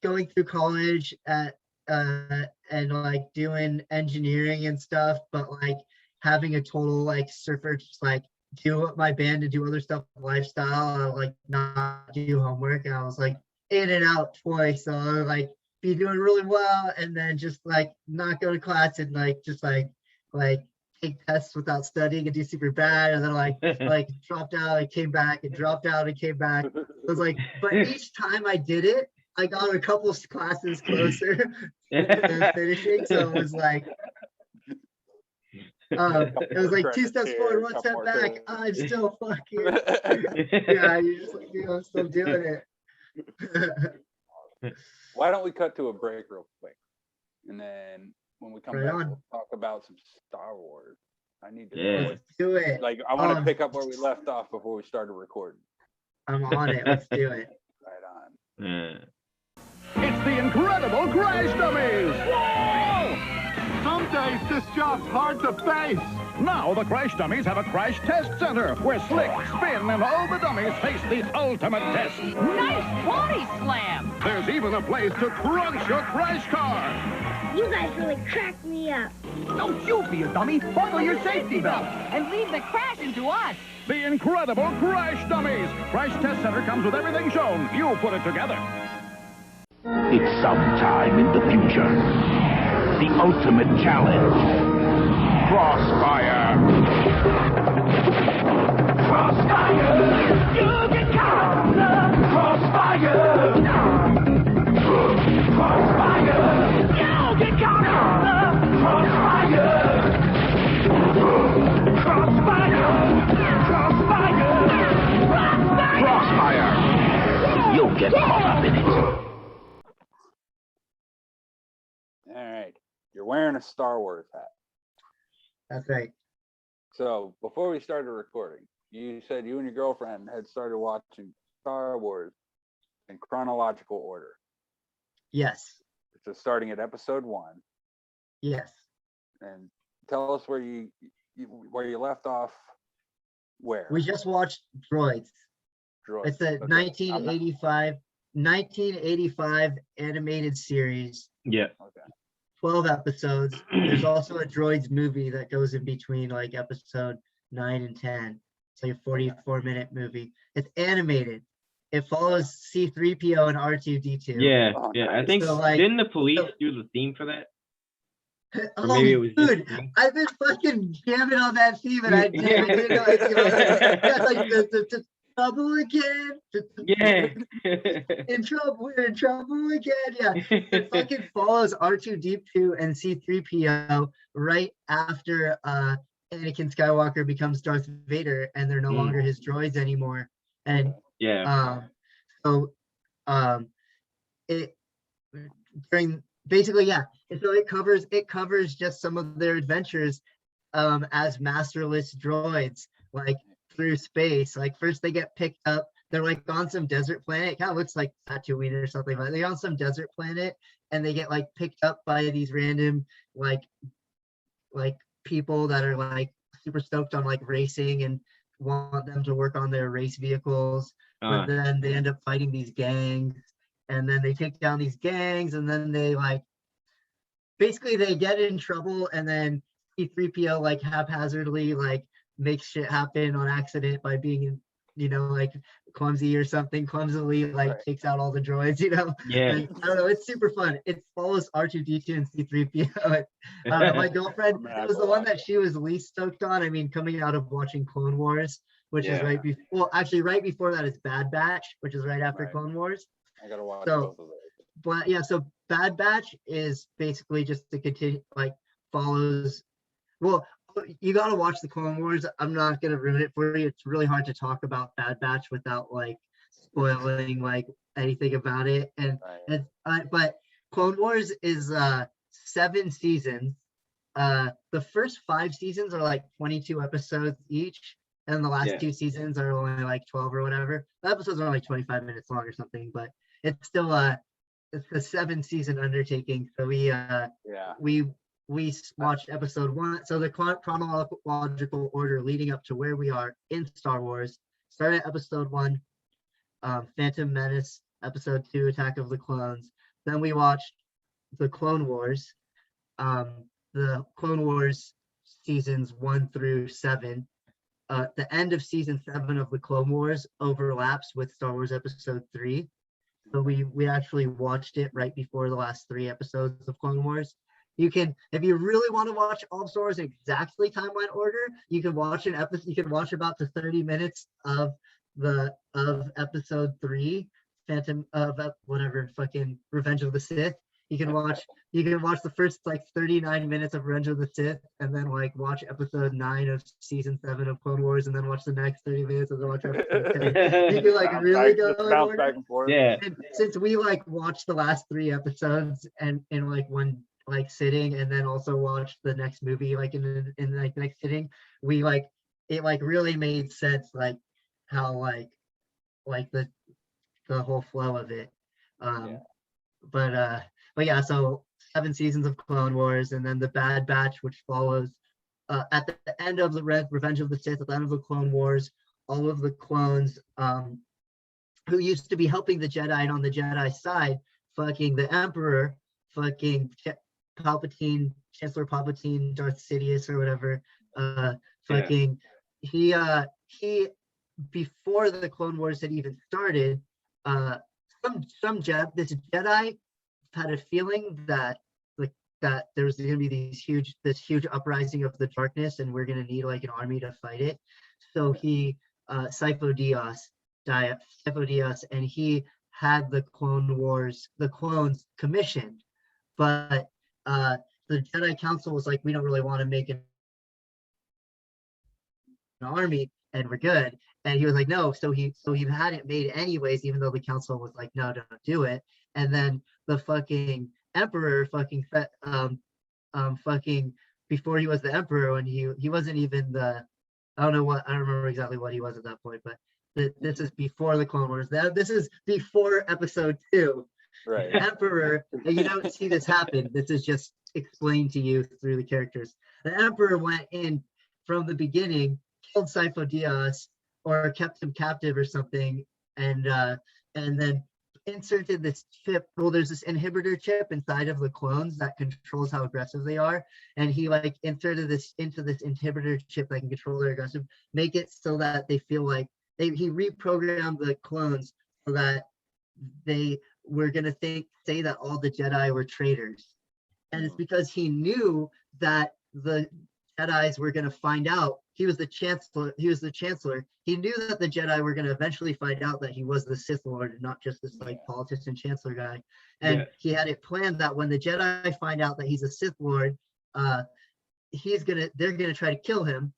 going through college at and like doing engineering and stuff, but like having a total like surfer, just like do my band and do other stuff, lifestyle, like not do homework. And I was like in and out twice. So I would like be doing really well and then just like not go to class and like just like take tests without studying and do super bad. And then like dropped out and came back and dropped out and came back. It was like, but each time I did it, I got a couple of classes closer to finishing. So it was like, it was like 2 steps forward, 1 step back. I'm still fucking, yeah, you're just like, I'm still doing it. Why don't we cut to a break real quick? And then when we come Right back, on. we'll talk about some Star Wars. I need to Yeah. know Let's do it. like I want to pick up where we left off before we started recording. I'm on it. Let's do it. Right on. It's the incredible Crash Dummies! Whoa! Some days this job's hard to face. Now the Crash Dummies have a crash test center where Slick, Spin, and all the dummies face the ultimate test. Nice body slam! There's even a place to crunch your crash car. You guys really cracked me up. Don't you be a dummy. Buckle your safety belt and leave the crashing to us. The incredible Crash Dummies. Crash test center comes with everything shown. You put it together. It's sometime in the future. The ultimate challenge. Crossfire. Crossfire. You get caught. Crossfire. Crossfire. You get caught. Crossfire. Crossfire. Crossfire. Crossfire. You'll get caught up in it. All right. You're wearing a Star Wars hat. That's right. So before we started recording, you said you and your girlfriend had started watching Star Wars in chronological order. Yes. So starting at episode 1, Yes. and tell us where you left off. Where? We just watched Droids. Droids. It's a Okay. 1985 animated series, Yeah. Okay. 12 episodes. There's also a Droids movie that goes in between like episode 9 and 10. It's like a 44-minute movie. It's animated. It follows C-3PO and R2-D2. Yeah. Oh, Yeah. I nice. think So, like- didn't the police so- do the theme for that? Or Oh, maybe it was dude, just me. I've been fucking jamming on that theme and I didn't know it's gonna yeah, it's like the trouble again. Yeah. In trouble, we're in trouble again. Yeah. It fucking follows R2-D2 and C-3PO right after Anakin Skywalker becomes Darth Vader and they're no longer his droids anymore. And Yeah. it during basically, yeah. And so it covers just some of their adventures as masterless droids, like through space. Like first they get picked up, they're like on some desert planet. It kind of looks like Tatooine or something, but they're on some desert planet and they get like picked up by these random like people that are like super stoked on like racing and want them to work on their race vehicles. But then they end up fighting these gangs and then they take down these gangs and then they like basically they get in trouble and then C-3PO like haphazardly like makes shit happen on accident by being, you know, like clumsy or something, clumsily like Right. takes out all the droids, you know. Yeah. And, I don't know, it's super fun. It follows R2-D2 and C-3PO. My girlfriend, I'm it was the gonna one that watch she was least stoked on. I mean, coming out of watching Clone Wars, which is Yeah. right before, well, actually right before that is Bad Batch, which is right after Right. Clone Wars. I gotta watch So- both of those. But yeah, so Bad Batch is basically just to continue, like follows, well, you got to watch the Clone Wars. I'm not going to ruin it for you. It's really hard to talk about Bad Batch without like spoiling like anything about it. And Right. but Clone Wars is 7 seasons. The first 5 seasons are like 22 episodes each, and the last 2 seasons are only like 12 or whatever. The episodes are like 25 minutes long or something, but it's still it's a 7-season undertaking. So we watched episode 1. So the chronological order leading up to where we are in Star Wars started at episode 1, Phantom Menace, episode 2, Attack of the Clones. Then we watched the Clone Wars, the Clone Wars seasons 1 through 7. The end of season 7 of the Clone Wars overlaps with Star Wars episode 3. So we actually watched it right before the last 3 episodes of Clone Wars. You can, if you really want to watch all of Star Wars in exactly timeline order, you can watch an episode. You can watch about the 30 minutes of episode 3, Phantom of whatever fucking Revenge of the Sith. You can watch the first like 39 minutes of Revenge of the Sith, and then like watch episode 9 of season 7 of Clone Wars, and then watch the next 30 minutes, and then watch episode 10. You can like really go in back and forth. Yeah. And since we like watched the last 3 episodes and in like one like sitting, and then also watched the next movie like in like the next sitting, we like it like really made sense like how like the whole flow of it. But yeah, so 7 seasons of Clone Wars, and then the Bad Batch, which follows at the end of the Revenge of the Sith, at the end of the Clone Wars, all of the clones who used to be helping the Jedi and on the Jedi side, fucking the Emperor, fucking Palpatine, Chancellor Palpatine, Darth Sidious or whatever, fucking he before the Clone Wars had even started, this Jedi had a feeling that there was going to be this huge uprising of the darkness, and we're going to need like an army to fight it. So he Sifo Dyas, and he had the clones commissioned, but the Jedi Council was like, we don't really want to make an army, and we're good. And he was like, no. So he had it made anyways, even though the council was like, no, don't do it. And then the fucking Emperor fucking before he was the Emperor, when he wasn't even the, I don't remember exactly what he was at that point, but this is before the Clone Wars. This is before episode 2. Right. The Emperor, and you don't see this happen. This is just explained to you through the characters. The Emperor went in from the beginning, killed Sifo Dyas, or kept him captive or something, and then inserted this chip. Well, there's this inhibitor chip inside of the clones that controls how aggressive they are, and he like inserted this into this inhibitor chip that can control their aggressive, make it so that they feel like he reprogrammed the clones so that they were gonna say that all the Jedi were traitors. And it's because he knew that the Jedis were gonna find out. He was the chancellor. He knew that the Jedi were gonna eventually find out that he was the Sith Lord and not just this like politician chancellor guy. And he had it planned that when the Jedi find out that he's a Sith Lord, they're gonna try to kill him.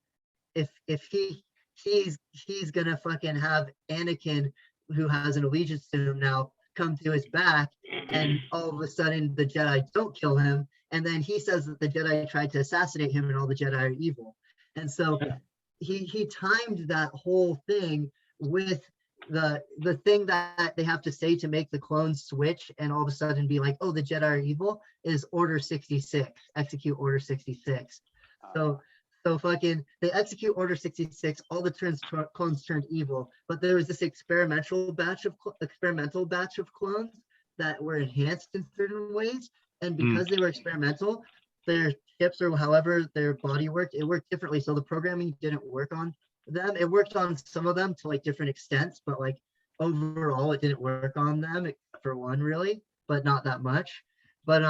If he's gonna fucking have Anakin, who has an allegiance to him now, come to his back, and all of a sudden the Jedi don't kill him, and then he says that the Jedi tried to assassinate him and all the Jedi are evil. And so he timed that whole thing with the thing that they have to say to make the clones switch and all of a sudden be like, oh, the Jedi are evil, is Order 66, execute Order 66. So fucking they execute Order 66, all the clones turned evil, but there was this experimental batch of clones that were enhanced in certain ways, and because they were experimental, their chips or however their body worked, it worked differently. So the programming didn't work on them. It worked on some of them to like different extents, but like overall it didn't work on them except for one really, but not that much. But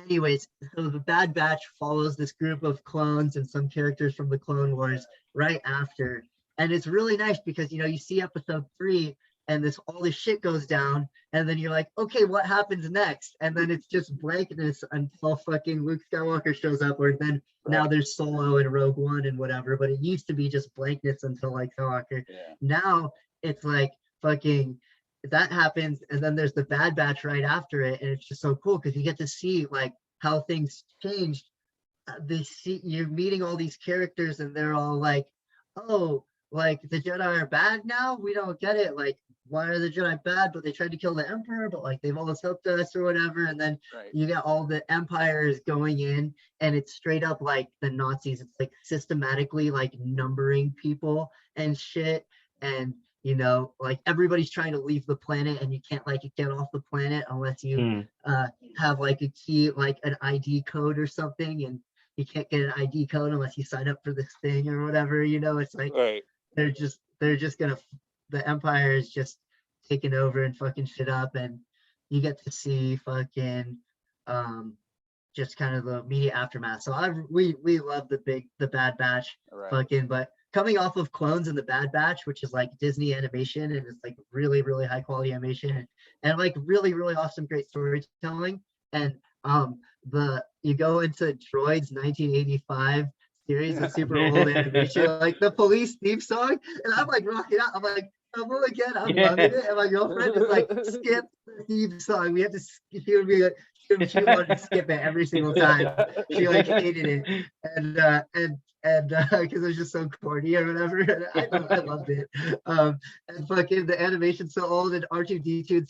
anyways, so the Bad Batch follows this group of clones and some characters from the Clone Wars right after. And it's really nice because, you know, you see episode 3 and all this shit goes down, and then you're like, okay, what happens next? And then it's just blankness until fucking Luke Skywalker shows up, or then now there's Solo and Rogue One and whatever, but it used to be just blankness until like Skywalker. Now it's like fucking that happens, and then there's the Bad Batch right after it, and it's just so cool because you get to see like how things changed. They see you're meeting all these characters, and they're all like, "Oh, like the Jedi are bad now. We don't get it. Like, why are the Jedi bad? But they tried to kill the Emperor, but like they've always helped us or whatever." And then Right. you get all the empires going in, and it's straight up like the Nazis. It's like systematically like numbering people and shit, and you know, like everybody's trying to leave the planet, and you can't like get off the planet unless you have like a key, like an ID code or something, and you can't get an ID code unless you sign up for this thing or whatever. You know, it's like Right. they're just gonna, the Empire is just taking over and fucking shit up, and you get to see fucking just kind of the immediate aftermath. So we love the Bad Batch, Right. fucking, but coming off of Clones and the Bad Batch, which is like Disney animation, and it's like really, really high quality animation, and like really, really awesome, great storytelling. And you go into Droid's 1985 series with super old animation, like the police theme song, and I'm like rocking out. I'm like, come on again, I'm loving it. And my girlfriend is like, skip the theme song. We have to. She would be like, she wanted to skip it every single time. She like hated it, and because it was just so corny or whatever. And I loved it. And fucking the animation's so old, and R2D2 and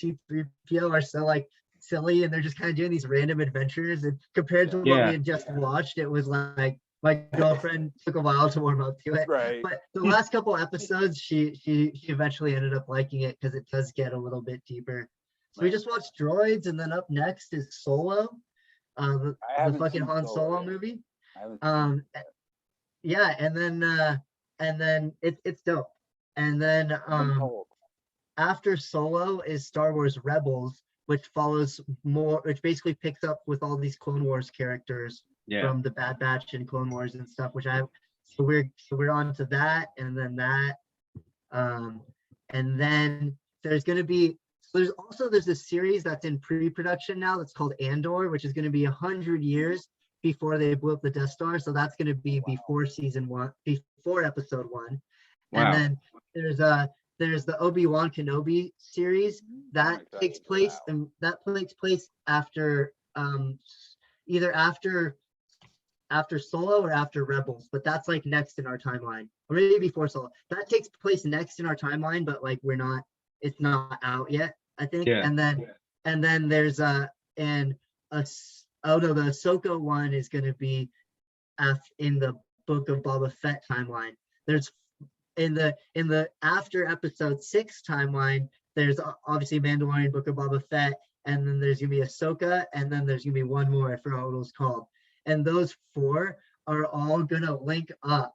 C3PO are so like silly, and they're just kind of doing these random adventures. And compared to what we had just watched, it was like my girlfriend took a while to warm up to it. Right. But the last couple episodes, she eventually ended up liking it because it does get a little bit deeper. So we just watched Droids, and then up next is Solo, the fucking Han Solo movie. Yeah, and then it's dope. And then after Solo is Star Wars Rebels, which follows more, which basically picks up with all these Clone Wars characters from the Bad Batch and Clone Wars and stuff. So we're on to that, and then that, and then there's gonna be. There's a series that's in pre-production now that's called Andor, which is going to be 100 years before they blew up the Death Star. So that's going to be before episode 1. Wow. And then there's the Obi-Wan Kenobi series that takes place, and that takes place after either after Solo or after Rebels, but that's like next in our timeline, or maybe before Solo. That takes place next in our timeline, but like it's not out yet, I think. Yeah. And then there's the Ahsoka one is going to be in the Book of Boba Fett timeline. There's in the after episode 6 timeline, there's obviously Mandalorian, Book of Boba Fett, and then there's gonna be Ahsoka, and then there's gonna be one more, I forgot what it was called. And those 4 are all gonna link up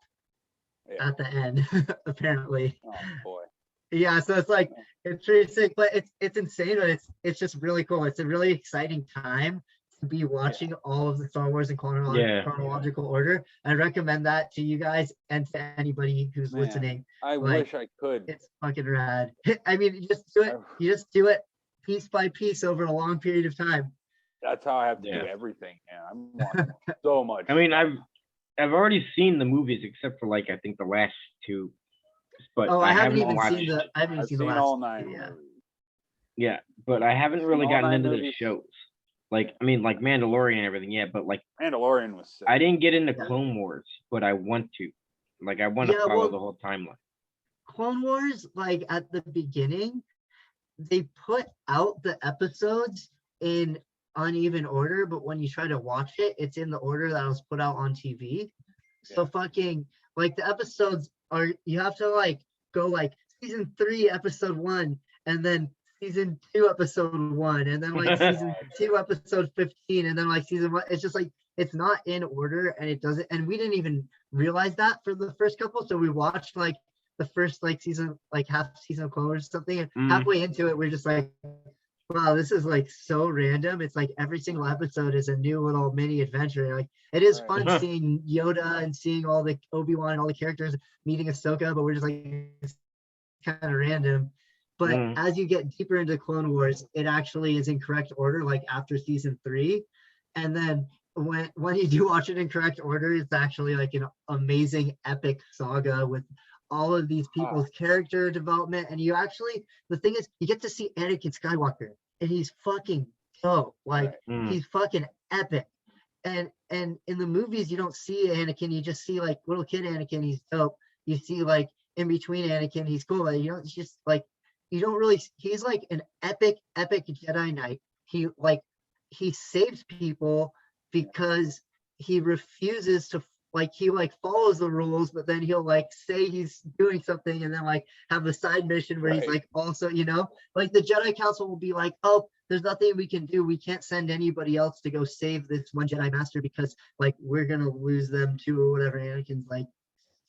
at the end, apparently. Oh boy. Yeah, so it's like it's pretty sick, but it's insane, but it's just really cool. It's a really exciting time to be watching all of the Star Wars in chronological order. I recommend that to you guys and to anybody who's listening. I wish I could. It's fucking rad. I mean, you just do it piece by piece over a long period of time. That's how I have to do everything. Yeah, I'm watching so much. I mean, I've already seen the movies except for like I think the last 2. But I haven't even seen the last all 9 movies. Yeah, but I haven't really gotten into the shows. Like, I mean, like Mandalorian and everything, but like Mandalorian was sick. I didn't get into Clone Wars, but I want to. Like, I want to follow the whole timeline. Clone Wars, like at the beginning, they put out the episodes in uneven order, but when you try to watch it, it's in the order that was put out on TV. So fucking like the episodes are, you have to like go like season 3 episode 1, and then season 2 episode 1, and then like season 2 episode 15, and then like season 1. It's just like it's not in order, and it doesn't, and we didn't even realize that for the first couple. So we watched like the first like season, like half season of Clone Wars or something, and halfway into it we're just like, wow, this is like so random. It's like every single episode is a new little mini adventure. Like it is fun seeing Yoda and seeing all the Obi-Wan and all the characters meeting Ahsoka, but we're just like, it's kind of random. But as you get deeper into Clone Wars, it actually is in correct order, like after season 3. And then when you do watch it in correct order, it's actually like an amazing epic saga with all of these people's character development, and you actually, the thing is, you get to see Anakin Skywalker, and he's fucking dope. Like he's fucking epic. And in the movies, you don't see Anakin. You just see like little kid Anakin. He's dope. You see like in between Anakin, he's cool. But you know, it's just like you don't really. He's like an epic Jedi Knight. He saves people because he refuses to he like follows the rules, but then he'll like say he's doing something and then like have a side mission where he's like also, you know, like the Jedi Council will be like, oh, there's nothing we can do. We can't send anybody else to go save this one Jedi Master because like we're gonna lose them too or whatever. Anakin's like,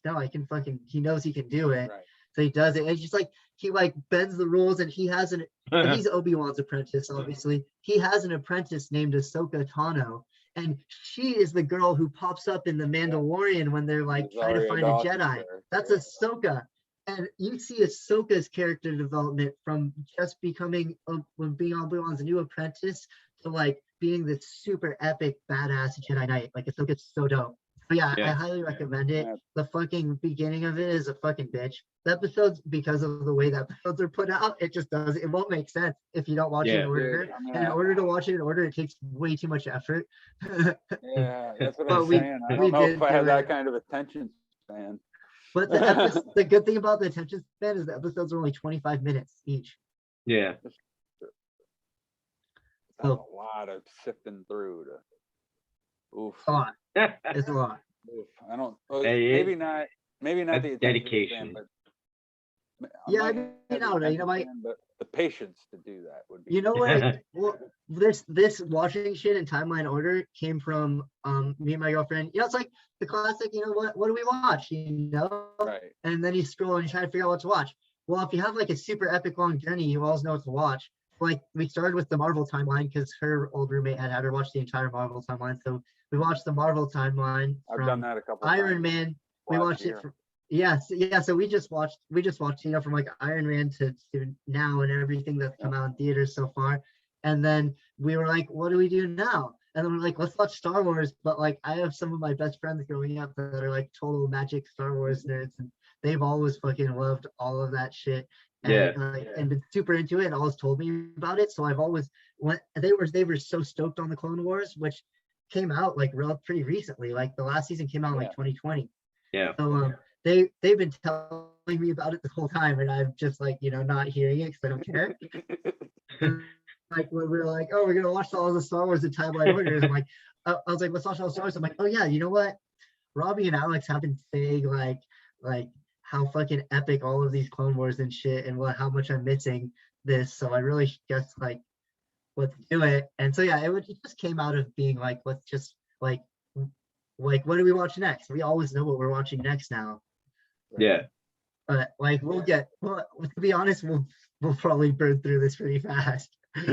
no, I can fucking. He knows he can do it, so he does it. It's just like he like bends the rules, and he has an. He's Obi-Wan's apprentice, obviously. He has an apprentice named Ahsoka Tano. And she is the girl who pops up in The Mandalorian when they're like trying to find a Jedi. That's Ahsoka. And you see Ahsoka's character development from just becoming, when being Obi-Wan's new apprentice to like being this super epic badass Jedi Knight. Like Ahsoka's so dope. But yeah, I highly recommend it. The fucking beginning of it is a fucking bitch. The episodes, because of the way the episodes are put out, it just doesn't, it won't make sense if you don't watch it in order. And in order to watch it in order, it takes way too much effort. Yeah, that's what I'm saying. I don't know if I have that kind of attention span. But the good thing about the attention span is the episodes are only 25 minutes each. Yeah. That's a lot of sifting through to. Oof. A lot. It's a lot. Oof. I don't. Well, maybe not the dedication. Span, but yeah, I mean, but the patience to do that would be. You know what? Well, this watching shit in timeline order came from me and my girlfriend. You know, it's like the classic. You know what do we watch? You know, right? And then you scroll and you try to figure out what to watch. Well, if you have like a super epic long journey, you always know what to watch. Like we started with the Marvel timeline because her old roommate had her watch the entire Marvel timeline. So we watched the Marvel timeline. I've done that a couple. Iron Man. We watched it. So we just watched, you know, from like Iron Man to now and everything that's come out in theaters so far. And then we were like, what do we do now? And then we're like, let's watch Star Wars. But like, I have some of my best friends growing up that are like total magic Star Wars nerds, and they've always fucking loved all of that shit. And been super into it and always told me about it. So I've always they were so stoked on the Clone Wars, which came out like pretty recently. Like the last season came out in like 2020. Yeah. So they've been telling me about it the whole time, and I'm just like, you know, not hearing it because I don't care. Like when we were like, oh, we're gonna watch all the Star Wars in timeline orders. I'm like, I was like, let's watch all the Star Wars. I'm like, oh yeah, you know what? Robbie and Alex have been saying like how fucking epic all of these Clone Wars and shit, and how much I'm missing this. So I really just like, let's do it. And so yeah, it just came out of being like, let's just like what do we watch next? We always know what we're watching next now. Yeah. But like to be honest, we'll probably burn through this pretty fast. I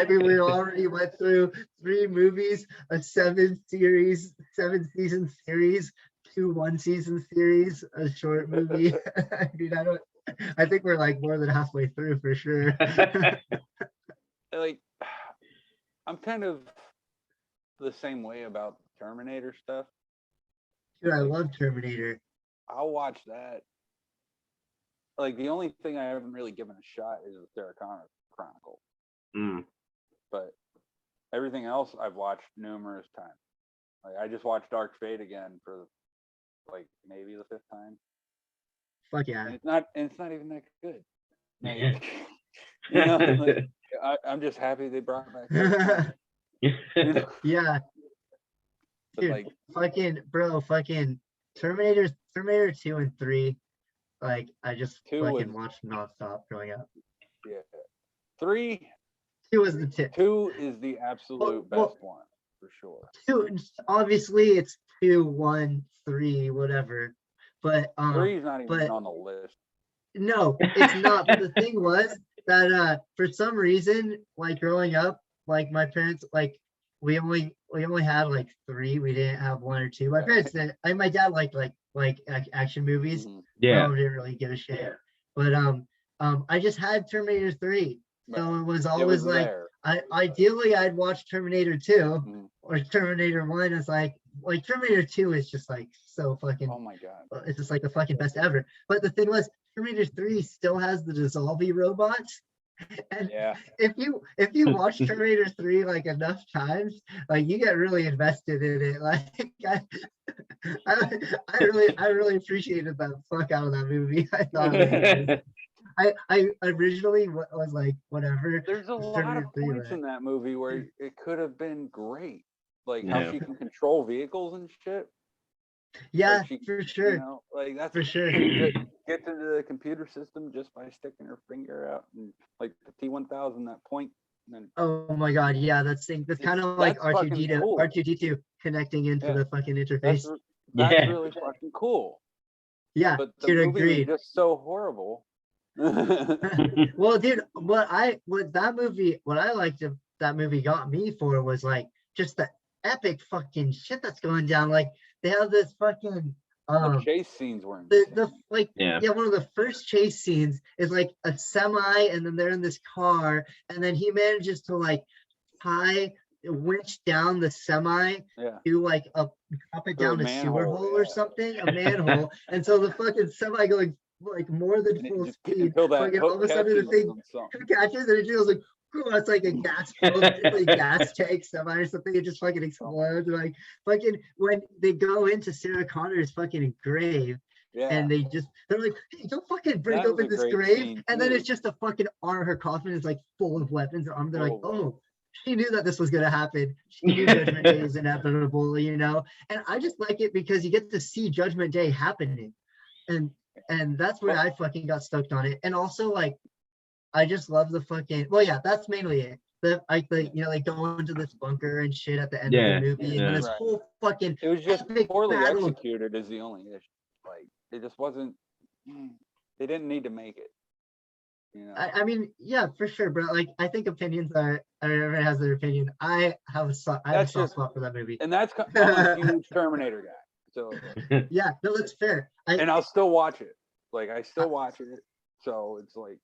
mean, we already went through 3 movies, a 7-season series, 2 1-season series, a short movie. I mean, I think we're like more than halfway through for sure. Like, I'm kind of the same way about Terminator stuff. Dude, I love Terminator. I'll watch that. Like, the only thing I haven't really given a shot is the Sarah Connor Chronicle. But everything else I've watched numerous times. Like, I just watched Dark Fate again for like maybe the 5th time. Fuck yeah. And it's not even that good. Like, you know, like, I'm just happy they brought back. Yeah. But dude, like fucking Terminator 2 and 3. Like I just fucking watched nonstop growing up. Yeah. 3. 2 is the tip. 2 is the absolute best one for sure. 2, obviously it's 2, 1, 3, whatever. But 3 is not even on the list. No, it's not. But the thing was that for some reason, like growing up, like my parents, like we only had like 3. We didn't have 1 or 2. My parents did. My dad liked action movies. Yeah. I didn't really give a shit. But I just had Terminator 3. So it was always like ideally I'd watch Terminator 2 or Terminator 1. It's like like Terminator 2 is just like so fucking. Oh my god. It's just like the fucking best ever. But the thing was, Terminator 3 still has the dissolving robots. And Yeah. if you watch Terminator 3 like enough times, like you get really invested in it. Like I really appreciated the fuck out of that movie. I thought it was amazing. I originally was like, whatever. There's a lot Terminator of 3, points right? in that movie where it could have been great. Like Yeah. how she can control vehicles and shit. Yeah, Like she, for sure. You know, like that's For sure. gets into the computer system just by sticking her finger out and like the T-1000 that point. And then Oh my god, yeah, that's kind of like that's fucking cool. R2D2 connecting into Yeah. the fucking That's interface. that's really fucking cool. Yeah, But the dude, movie was agreed. just so horrible. Well, dude, what I liked of that movie got me for was like just the epic fucking shit that's going down. Like they have this fucking The chase scenes were insane. the like Yeah. one of the first chase scenes is like a semi and then they're in this car and then he manages to like winch down the semi Yeah. to like drop it To a down a sewer manhole, hole or yeah. something, a manhole. And so the fucking semi going like more than And it full just speed. until that Fucking all of a hook sudden the catches thing on something. catches and it feels like, oh, it's like a gas like gas tank semi or something. It just fucking explodes. Like fucking when they go into Sarah Connor's fucking grave Yeah. and they're like, hey, don't fucking break That was open a this great grave. scene, And then too. it's just a fucking arm. Her coffin is like full of weapons. Her arm. They're like, Full of oh, she knew that this was gonna happen. She knew Judgment Day is inevitable, you know. And I just like it because you get to see Judgment Day happening, and that's where I fucking got stoked on it. And also like, I just love the fucking. Well, yeah, that's mainly it. They go into this bunker and shit at the end of the movie, and then this Right. whole fucking It was just epic poorly battle. executed is the only issue. Like it just wasn't. They didn't need to make it. You know. I mean, yeah, for sure, but like, I think opinions are everyone has their opinion. I have a soft spot for that movie. And that's I'm a huge Terminator guy. So Yeah, no, that's fair. and I'll still watch it. Like I still watch it. So it's like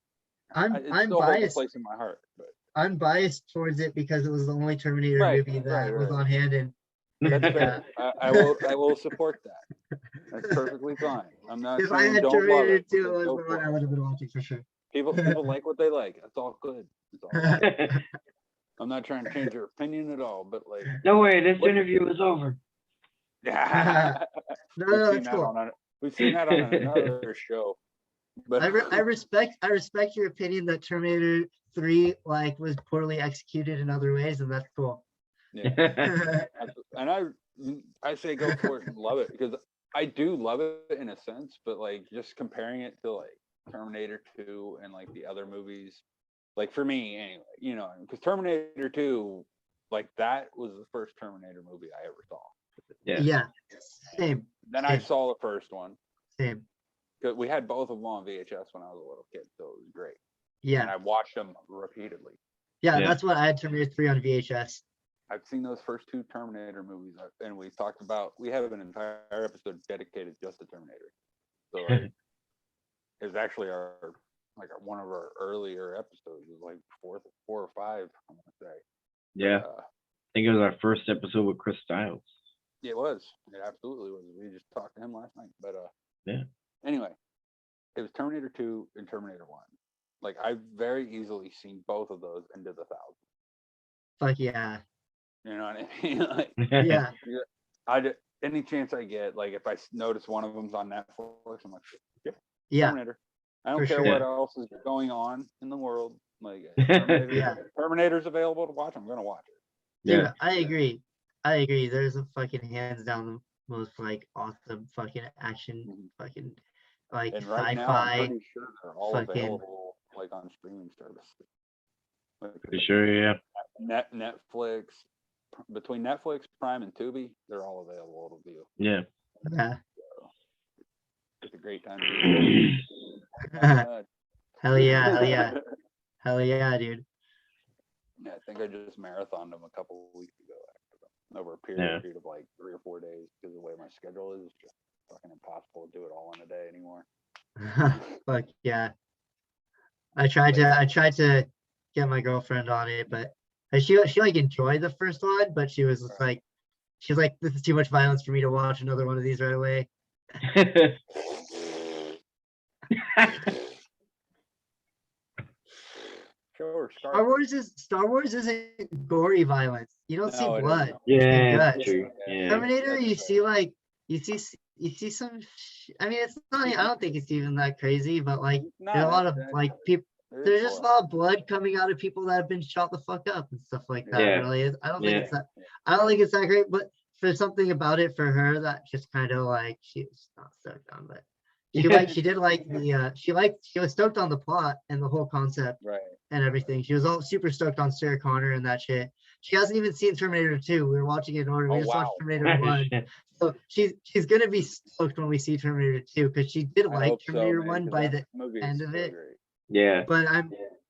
I'm it still holds a biased. place in my heart. But I'm biased towards it because it was the only Terminator Right, movie that right, was right. on hand, and that's fair. I will support that. That's perfectly fine. I'm not if I saying had don't love Terminator it. 2, but it was go the for one it. I would have been watching for sure. People like what they like. That's all good. It's all good. I'm not trying to change your opinion at all, but like Don't worry, this interview is over. yeah. No, We've seen that's that cool. we've seen that on another show. But I respect your opinion that Terminator 3 like was poorly executed in other ways, and that's cool. yeah. And I say go for it and love it because I do love it in a sense, but like just comparing it to like Terminator 2 and like the other movies, like for me anyway, you know, because Terminator 2, like that was the first Terminator movie I ever saw. Yeah, same. Then I saw the first one. Same. Because we had both of them on VHS when I was a little kid, so it was great. Yeah. And I watched them repeatedly. Yeah, that's what I had Terminator 3 on VHS. I've seen those first two Terminator movies, and we have an entire episode dedicated just to Terminator. So like, it was actually one of our earlier episodes. It was like four or five, I want to say. Yeah. I think it was our first episode with Chris Styles. It was. It absolutely was. We just talked to him last night. But yeah. Anyway, it was Terminator 2 and Terminator 1. Like I've very easily seen both of those into the thousands. Fuck yeah. You know what I mean? Like, yeah. Any chance I get, like if I notice one of them's on Netflix, I'm like, yeah. Terminator. I don't care what else is going on in the world. Like Terminator's available to watch. I'm gonna watch it. Dude, I agree. There's a fucking hands down the most like awesome fucking action fucking like and right now, I'm pretty sure they're all available like on streaming services. Like, for sure, yeah. Netflix, between Netflix, Prime, and Tubi, they're all available to view. Yeah. So, it's a great time to Hell yeah, dude. Yeah, I think I just marathoned them a couple of weeks ago. Over a period of like 3 or 4 days because the way my schedule is, it's just fucking impossible to do it all in a day anymore. Fuck yeah. I tried to get my girlfriend on it, but she like enjoyed the first one, but she was just like, she's like, this is too much violence for me to watch another one of these right away. Sure, Star Wars isn't gory violence. You don't see No, it blood. isn't. Yeah, guts. it's true. Yeah. Terminator, you see some. I mean, it's not. I don't think it's even that crazy, but like there's a lot of like people. There's just a lot of blood coming out of people that have been shot the fuck up and stuff like that. Yeah. Really, I don't think Yeah. it's that. I don't think it's that great, but for something about it for her that just kind of like she's not stoked on, but she did like the she was stoked on the plot and the whole concept Right. and everything. She was all super stoked on Sarah Connor and that shit. She hasn't even seen Terminator 2. We were watching it in order. We Oh, just wow. watched Terminator 1. So she's gonna be stoked when we see Terminator 2 because she did I like hope so, Terminator man, 1 'cause by that the movie end is of so it. great. Yeah. But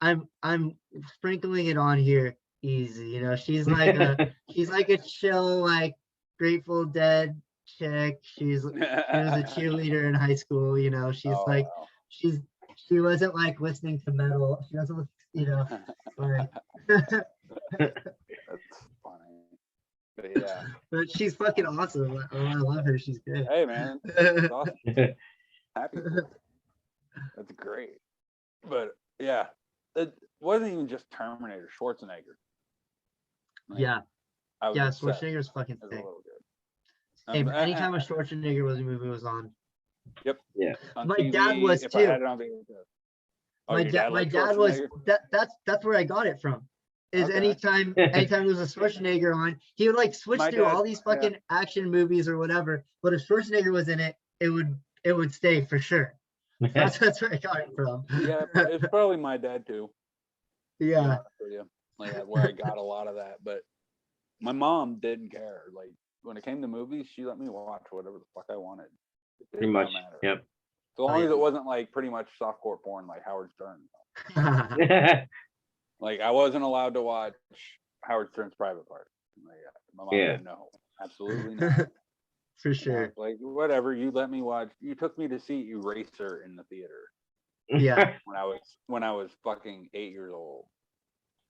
I'm sprinkling it on here easy. You know, she's like a chill, like Grateful Dead chick. She was a cheerleader in high school. You know, she's Oh, like wow. she wasn't like listening to metal. She doesn't, you know, like That's funny. But yeah. but she's fucking awesome. I love her. She's good. Hey, man. That's awesome. Happy for her. That's great. But yeah, it wasn't even just Terminator, Schwarzenegger. Like, Yeah, I was yeah. obsessed. Schwarzenegger's fucking It was a sick. little good. Hey, anytime a Schwarzenegger movie was on, Yep. Yeah. On My TV, dad was if too. I had it on video. Oh, my your dad liked was Schwarzenegger? that's where I got it from. Is Okay. anytime there was a Schwarzenegger on, he would like switch My through dad- all these fucking action movies or whatever. But if Schwarzenegger was in it, it would stay for sure. That's where I got it from. Yeah, it's probably my dad too. To be Yeah. honest with you. Like where I got a lot of that. But my mom didn't care. Like when it came to movies, she let me watch whatever the fuck I wanted. It Pretty did much. not matter. Yep. So long yeah. as it wasn't like pretty much softcore porn like Howard Stern. Yeah. Like I wasn't allowed to watch Howard Stern's Private Part. Like, my mom Yeah. said no, absolutely not. For And I sure. was like whatever, you let me watch. You took me to see Eraser in the theater Yeah. when I was fucking 8 years old.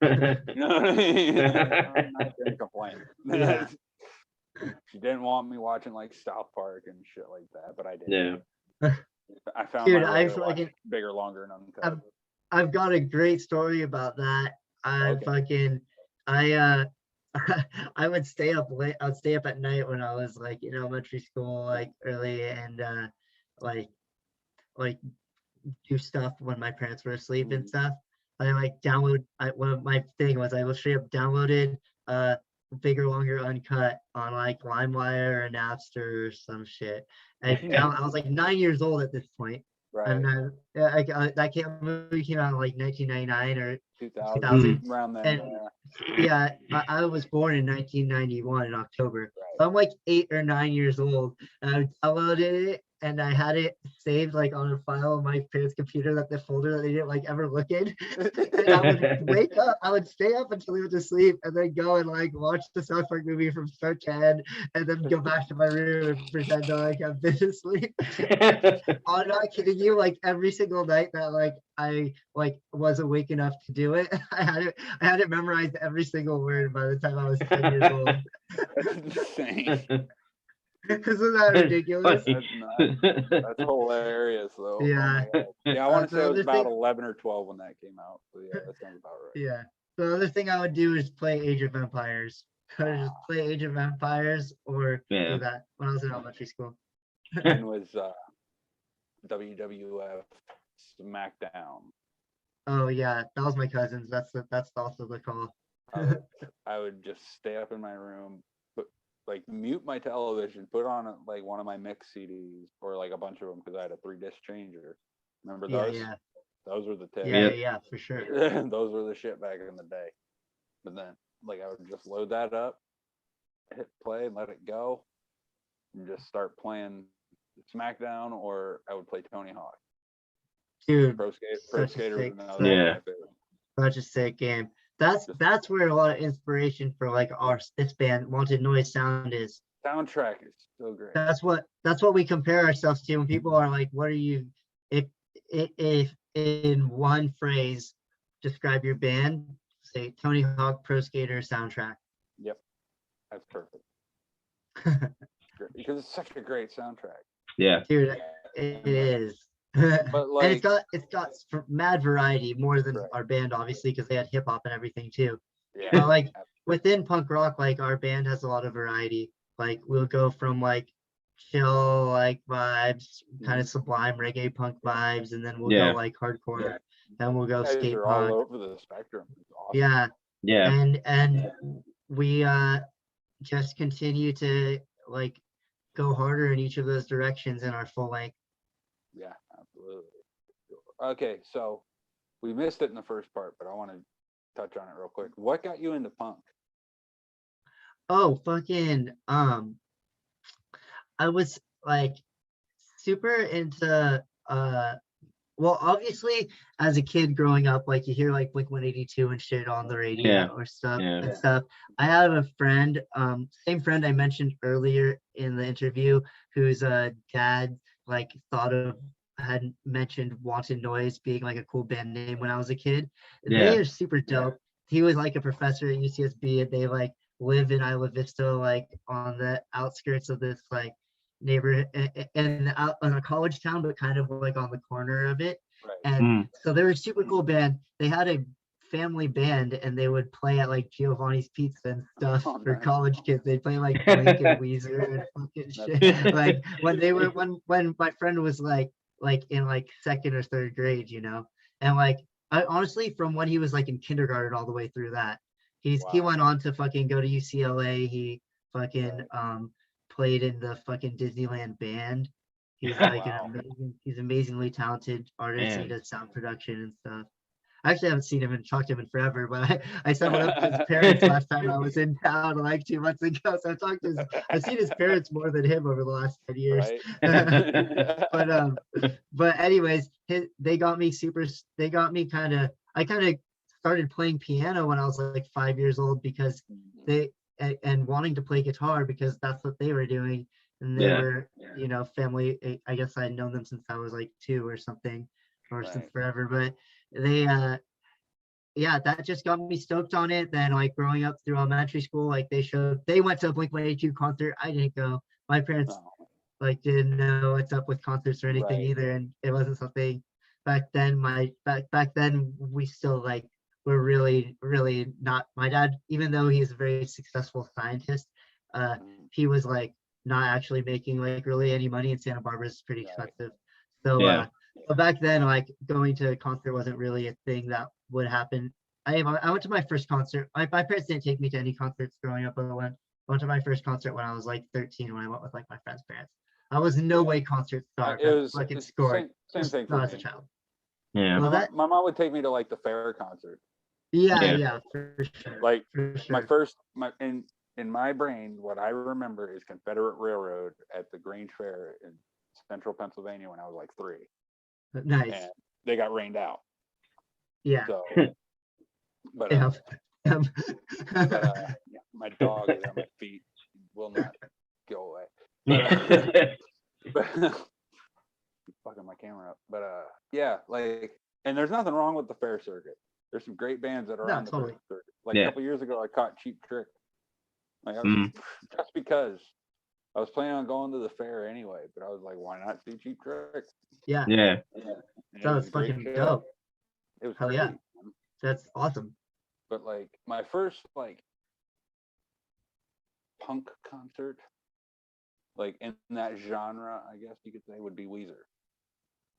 You know what I mean? I'm not gonna complain. Yeah. She didn't want me watching like South Park and shit like that, but I did. Yeah. I found Dude, my way I to watch fucking- Bigger, Longer, and Uncut. I've got a great story about that. Okay. I would stay up late. I would stay up at night when I was like in elementary school, like early, and like do stuff when my parents were asleep and stuff. I like one of my thing was I was straight up downloaded Bigger, Longer, Uncut on like LimeWire or Napster or some shit. And I was like 9 years old at this point. Right. And that movie came out in like 1999 or 2000, 2000. around then. And yeah, I was born in 1991 in October. So I'm like 8 or 9 years old, and I downloaded it, and I had it saved like on a file on my parents' computer, that the folder that they didn't like ever look in. And I would wake up, I would stay up until they went to sleep, and then go and like watch the South Park movie from start to end, and then go back to my room and pretend to like have been asleep. I'm not kidding you. Like every single night that like I like was awake enough to do it, I had it memorized every single word by the time I was 10 years old. That's insane. Isn't that ridiculous? That's nuts. That's hilarious, though. Yeah. Oh my God. Yeah, I want to The say it was other about thing- 11 or 12 when that came out. So yeah, that sounds about right. Yeah. The other thing I would do is play Age of Empires. I would just play Age of Empires or Yeah. do that when I was in elementary school. Mine was WWF SmackDown. Oh yeah, that was my cousin's. That's also the call. I would just stay up in my room, like mute my television, put on like one of my mix CDs or like a bunch of them because I had a 3-disc changer. Remember Yeah, those? yeah, Those were the tips. yeah, yeah, for sure. Those were the shit back in the day. But then, like, I would just load that up, hit play, and let it go, and just start playing SmackDown, or I would play Tony Hawk. Dude, Pro such a Skater was sick another set. one of Yeah. my favorite. such a sick game. That's where a lot of inspiration for like this band Wanted Noise Sound is. Soundtrack is so great. That's what we compare ourselves to when people are like, what are you, if in one phrase describe your band, say Tony Hawk Pro Skater soundtrack. Yep, that's perfect. Because it's such a great soundtrack. Yeah. Dude, it is. But And like, it's got mad variety, more than right. our band, obviously, because they had hip hop and everything too. Yeah. But like within punk rock, like our band has a lot of variety. Like we'll go from like chill like vibes, kind of sublime reggae punk vibes, and then we'll go Yeah. like hardcore, and we'll go You guys skate are all punk. over the spectrum. It's awesome. Yeah, Yeah. and we just continue to like go harder in each of those directions in our full length. Yeah, absolutely. Okay, so we missed it in the first part, but I want to touch on it real quick. What got you into punk? Oh, fucking I was like super into well, obviously as a kid growing up, like you hear like Blink-182 and shit on the radio Yeah. or stuff Yeah. and stuff. I have a friend, same friend I mentioned earlier in the interview, whose dad like had mentioned Wanted Noise being like a cool band name when I was a kid. They Yeah. are super dope. He was like a professor at UCSB, and they like live in Isla Vista, like on the outskirts of this like neighborhood and out on a college town, but kind of like on the corner of it. Right. And so they were a super cool band. They had a family band, and they would play at like Giovanni's Pizza and stuff Oh, for nice. college kids. They'd play like Blink and Weezer and fucking shit. Like when they were when my friend was like in like second or third grade, you know, and like I honestly from when he was like in kindergarten all the way through that, he Wow. went on to fucking go to UCLA. He fucking played in the fucking Disneyland band. He's like Wow. he's amazingly talented artist. Man. He does sound production and stuff. I actually haven't seen him and talked to him in forever, but I stumbled up to his parents last time I was in town like 2 months ago. So I've seen his parents more than him over the last 10 years. Right. But anyways, they got me I kind of started playing piano when I was like 5 years old because and wanting to play guitar because that's what they were doing. And they were, you know, family. I guess I had known them since I was like 2 or something, or since Right. forever. But they, yeah, that just got me stoked on it. Then, like growing up through elementary school, like they went to a Blink-182 concert. I didn't go. My parents Oh, like didn't know what's up with concerts or anything right. either, and it wasn't something back then. Back then we still like were really not. My dad, even though he's a very successful scientist, he was like not actually making like really any money, in Santa Barbara is pretty Right. expensive. So Yeah. so back then, like going to a concert wasn't really a thing that would happen. I went to my first concert. My parents didn't take me to any concerts growing up. I went to my first concert when I was like 13, when I went with like my friend's parents. I was no way concert star. It was Fucking it's scored. same Just thing for not as a me. child. Yeah. Was that? My mom would take me to like the fair concert. Yeah, for sure. Like For my sure. first in my brain, what I remember is Confederate Railroad at the Grange Fair in central Pennsylvania when I was like 3, Nice. and they got rained out. Yeah. So, but Yeah. yeah, my dog is on my feet, will not go away. But fucking my camera up. But yeah, like, and there's nothing wrong with the fair circuit. There's some great bands that are No, on the totally. fair circuit. Like Yeah. a couple years ago, I caught Cheap Trick. Like I was, just because I was planning on going to the fair anyway, but I was like, why not see Cheap Trick? Yeah. Yeah. And it That was was a great fucking show. dope. It was Hell great. yeah. Man. That's awesome. But like my first like punk concert, like in that genre, I guess you could say, would be Weezer.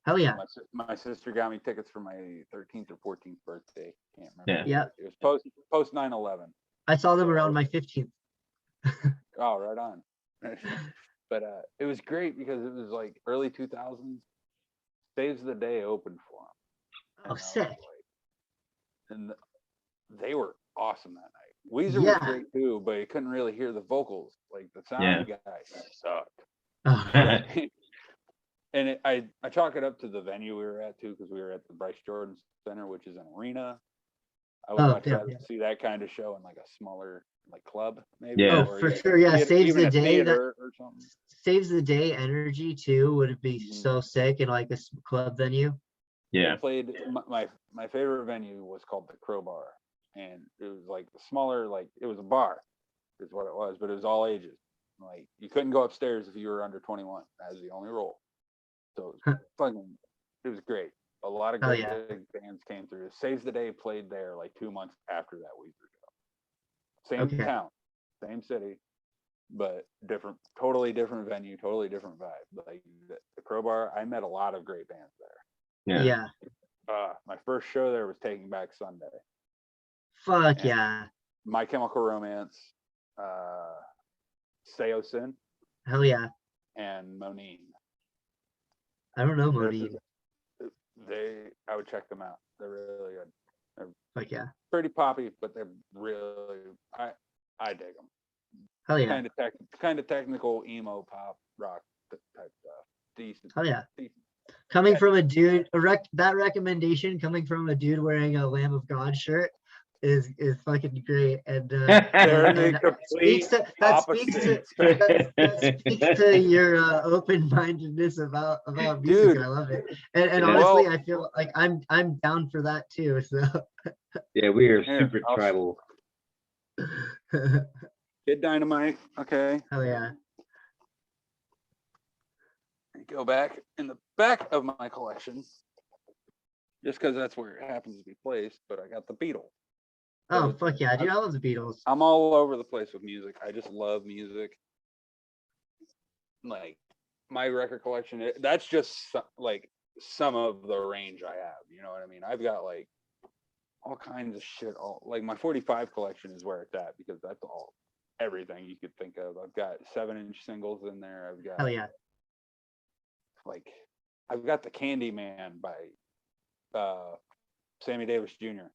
Hell yeah. My sister got me tickets for my 13th or 14th birthday. Can't remember. Yeah. Yeah. It was post 9/11. I saw them around my 15th. Oh, right on. But it was great because it was like early 2000s. Saves the Day opened for them. Oh, sick. And they were awesome that night. Weezer Yeah. was great too, but you couldn't really hear the vocals. Like the sound guy sucked. Oh, And I chalk it up to the venue we were at too, because we were at the Bryce Jordan Center, which is an arena. I would much rather see that kind of show in like a smaller like club, maybe. Yeah. Oh, for sure. Yeah, saves the day. Or something. Saves the day energy too would be so sick in like a club venue. Yeah. They played my favorite venue was called the Crowbar, and it was like the smaller, like it was a bar, is what it was, but it was all ages. Like you couldn't go upstairs if you were under 21. That was the only rule. So it was it was great. A lot of Hell great yeah. big bands came through. Saves the Day played there like 2 months after that Weezer show. Same Okay. town, same city, but totally different venue, totally different vibe. Like the Crowbar, I met a lot of great bands there. Yeah. My first show there was Taking Back Sunday. Fuck And yeah. My Chemical Romance, Seosin, Hell yeah. and Monine. I don't know Those Monique. I would check them out. They're really good. Fuck yeah. Pretty poppy, but they're really I dig them. Hell yeah. Kind of technical emo pop rock type stuff. Decent. Hell yeah. Decent. Coming from a dude, that recommendation coming from a dude wearing a Lamb of God shirt is fucking great. And They're the and complete that speaks to your open-mindedness about music. Dude. And I love it. And Yeah. honestly, Well- I feel like I'm down for that too. So Yeah, we are Here, super I'll- tribal. Kid Dynamite. Okay. hell yeah. Go back in the back of my collection. Just because that's where it happens to be placed, but I got the Beatles. Oh fuck yeah, dude! I love the Beatles. I'm all over the place with music. I just love music. Like my record collection, that's just like some of the range I have. You know what I mean? I've got like all kinds of shit. All like my 45 collection is where it's at because that's all everything you could think of. I've got 7-inch singles in there. I've got Hell yeah. like I've got the Candyman by Sammy Davis Jr.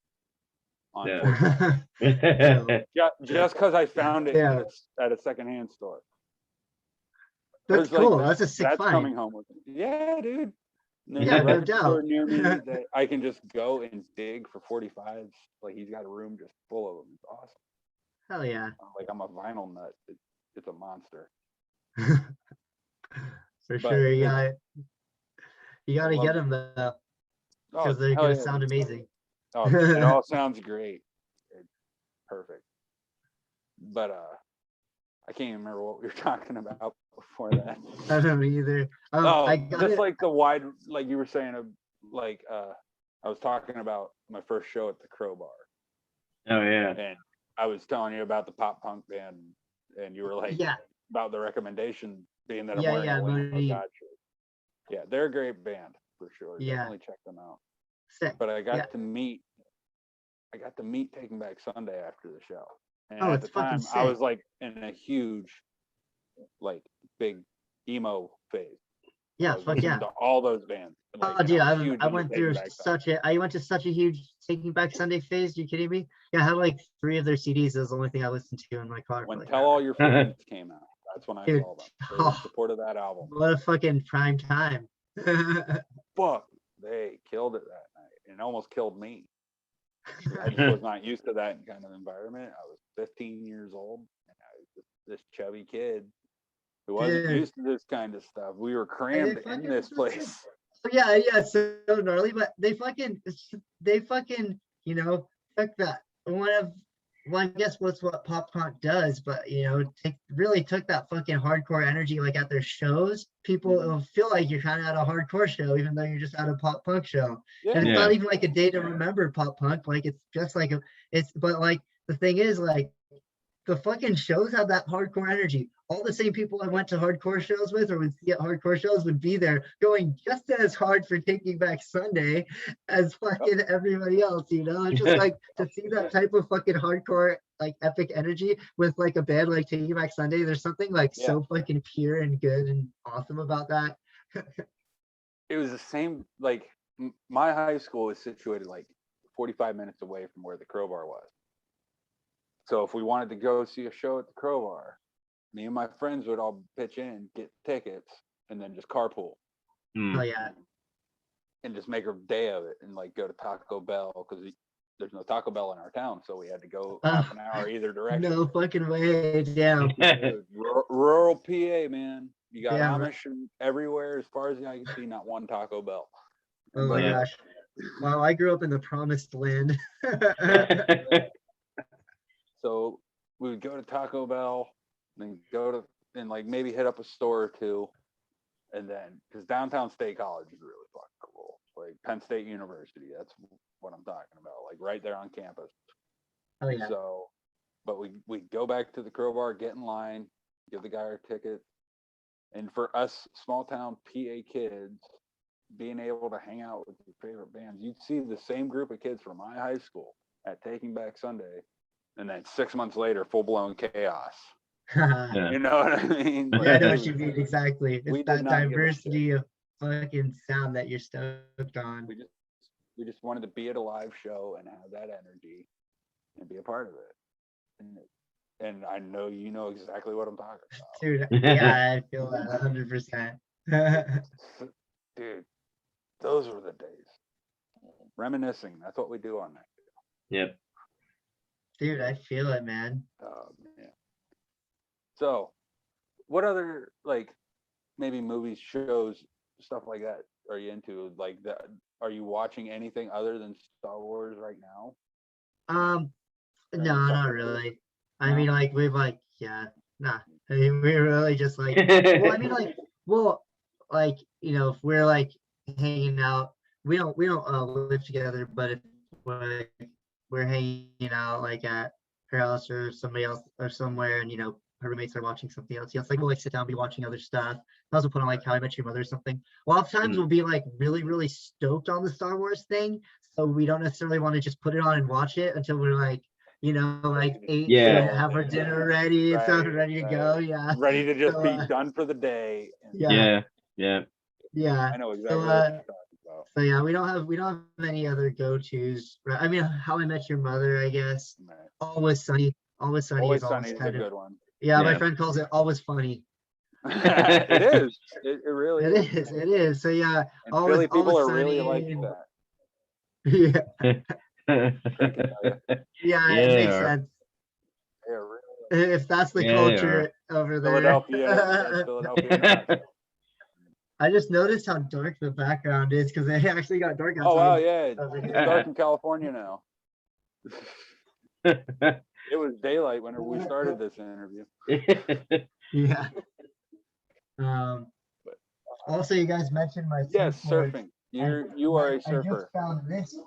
on Yeah. 45. Just because I found it Yeah. at a secondhand store. That's There's, like, cool. That's a sick That's find. coming home with me. Yeah, dude. There's Yeah, a no record store doubt. near me that I can just go and dig for 45s. Like he's got a room just full of them. It's awesome. Hell yeah. Like I'm a vinyl nut. It's a monster. For But sure, you it's- gotta love get it. them though, Oh, because they're hell gonna yeah. sound amazing. Oh, it all sounds great. It's perfect. But I can't even remember what we were talking about before that. I don't know either. Oh, I got just it. like the wide, like you were saying, like I was talking about my first show at the Crowbar, Oh yeah. and I was telling you about the pop punk band, and you were like Yeah. about the recommendation being that I'm Yeah, wearing yeah, a Lamb of Monique. God shirt. Yeah, they're a great band for sure. Yeah. Definitely check them out. Sick. But I got Yeah. to meet Taking Back Sunday after the show. And Oh, at it's the time fucking I sick. was like in a huge, like big emo phase. Yeah, I was fuck listening yeah. to all those bands. Like, Oh, and dude, I was I huge I into went Taking through Back Sunday. I went to such a huge Taking Back Sunday phase. You kidding me? Yeah, I had like 3 of their CDs. That was the only thing I listened to in my car. When Like, Tell All Your Friends came out, that's when I Dude, saw them. They were in oh. support of that album. what a fucking prime time. Fuck, they killed it that night, and almost killed me. I just was not used to that kind of environment. I was 15 years old, and I was just this chubby kid who wasn't Dude. used to this kind of stuff. We were And crammed they in fucking this so place. sick. Yeah, so gnarly, but they fucking, you know, took that I guess what's what pop punk does, but you know, really took that fucking hardcore energy. Like at their shows, people will feel like you're kind of at a hardcore show, even though you're just at a pop punk show. Yeah, And it's Yeah. not even like a day to remember pop punk. Like it's just like but like the thing is, like the fucking shows have that hardcore energy. All the same people I went to hardcore shows with or would see at hardcore shows would be there going just as hard for Taking Back Sunday as fucking everybody else, you know? It's just like to see that type of fucking hardcore, like epic energy with like a band like Taking Back Sunday, there's something like Yeah. so fucking pure and good and awesome about that. it was the same. Like my high school is situated like 45 minutes away from where the Crowbar was. So if we wanted to go see a show at the Crowbar, me and my friends would all pitch in, get tickets, and then just carpool Hmm. Oh yeah. and just make a day of it and like go to Taco Bell because there's no Taco Bell in our town, so we had to go half an hour either direction. No fucking way. Damn. It was rural PA, man. You got Yeah, Amish everywhere as far as the eye can see, not one Taco Bell. Oh my Yeah. gosh. Wow, I grew up in the promised land. So we would go to Taco Bell, then go to and like maybe hit up a store or two, and then because downtown State College is really fucking cool, like Penn State University. That's what I'm talking about, like right there on campus. Oh yeah. So, but we go back to the Crowbar, get in line, give the guy our ticket, and for us small town PA kids, being able to hang out with your favorite bands, you'd see the same group of kids from my high school at Taking Back Sunday, and then 6 months later, full blown chaos. Yeah. You know what I mean? Yeah, I Like, know it what you was- mean exactly. we It's did that not give a diversity of fucking sound that you're stoked on. we just wanted to be at a live show and have that energy and be a part of it. And I know you know exactly what I'm talking about. Dude, yeah, I feel that 100%. Dude, those were the days. Reminiscing, that's what we do on that. Yep. Dude, I feel it, man. Oh man. So, what other like maybe movies, shows, stuff like that are you into? Like that, are you watching anything other than Star Wars right now? No, not really. I No? mean, like, we've like, yeah, nah. I mean, we're really just like, well, I mean, like, well, like, you know, if we're like hanging out, we don't live together, but if we're hanging out like at her house or somebody else or somewhere, and you know, her roommates are watching something else, yeah, it's like we'll like sit down, and be watching other stuff. I also put on like How I Met Your Mother or something. A lot of times we'll be like really stoked on the Star Wars thing, so we don't necessarily want to just put it on and watch it until we're like, you know, like 8 Yeah. to have our dinner ready and stuff, Right, ready to go. Yeah. Ready to just So, be done for the day. And Yeah. Yeah. Yeah. I know exactly So, what you're talking about. So yeah, we don't have any other go-tos. Right? I mean, How I Met Your Mother, I guess. Right. Always Sunny. Always Sunny Always is Sunny always is a kind of. good one. Yeah, my Yeah. friend calls it always funny. It is. It really It is. is. It is. So yeah, And always Philly people always are really like Sunny. that. Yeah. Yeah, it Yeah. makes sense. They're really If that's the Yeah, culture over there. Philadelphia. That's Philadelphia. Nuts. I just noticed how dark the background is because it actually got dark outside. Oh wow, yeah. over It's here. dark in California now. It was daylight when we started this interview. Yeah. Also, you guys mentioned my Yes, surfboards. surfing. You are a I just surfer. found this.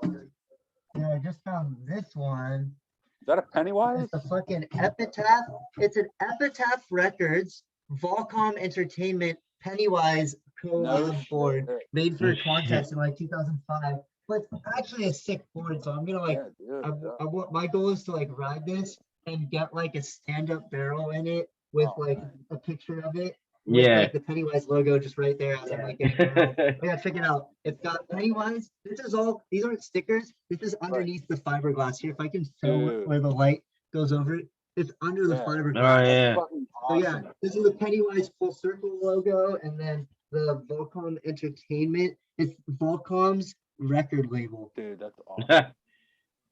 Yeah, I just found this one. Is that a Pennywise? It's a fucking Epitaph. It's an Epitaph Records Volcom Entertainment Pennywise collab board shit. made for No a contest in like 2005. But it's actually a sick board, so I'm gonna like. Yeah, dude, yeah. I want my goal is to like ride this and get like a stand-up barrel in it with Oh, like a picture of it. With Yeah. like the Pennywise logo just right there as I'm like getting around. Yeah, check it out. It's got Pennywise. This is all, these aren't stickers. This is underneath the fiberglass here. If I can show Dude. where the light goes over it, it's under the Yeah. Oh fiberglass. yeah. Fucking So yeah, awesome. this is the Pennywise full circle logo, and then the Volcom Entertainment. It's Volcom's record label. Dude, that's awesome.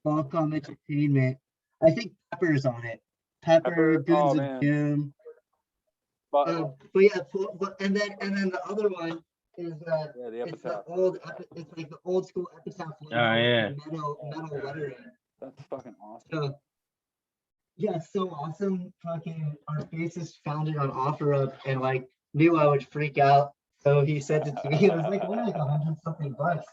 Volcom Entertainment. I think Pepper's on it. Pepper, Pepper, Goons oh, of man. Doom. But But yeah, and then the other one is yeah, the it's the epitaph. old it's like the old school Epitaph logo yeah. with metal lettering. That's fucking awesome. So yeah, it's so awesome. Fucking our bassist found it on OfferUp and like knew I would freak out. So he sent it to me. It was like only like 100 something bucks.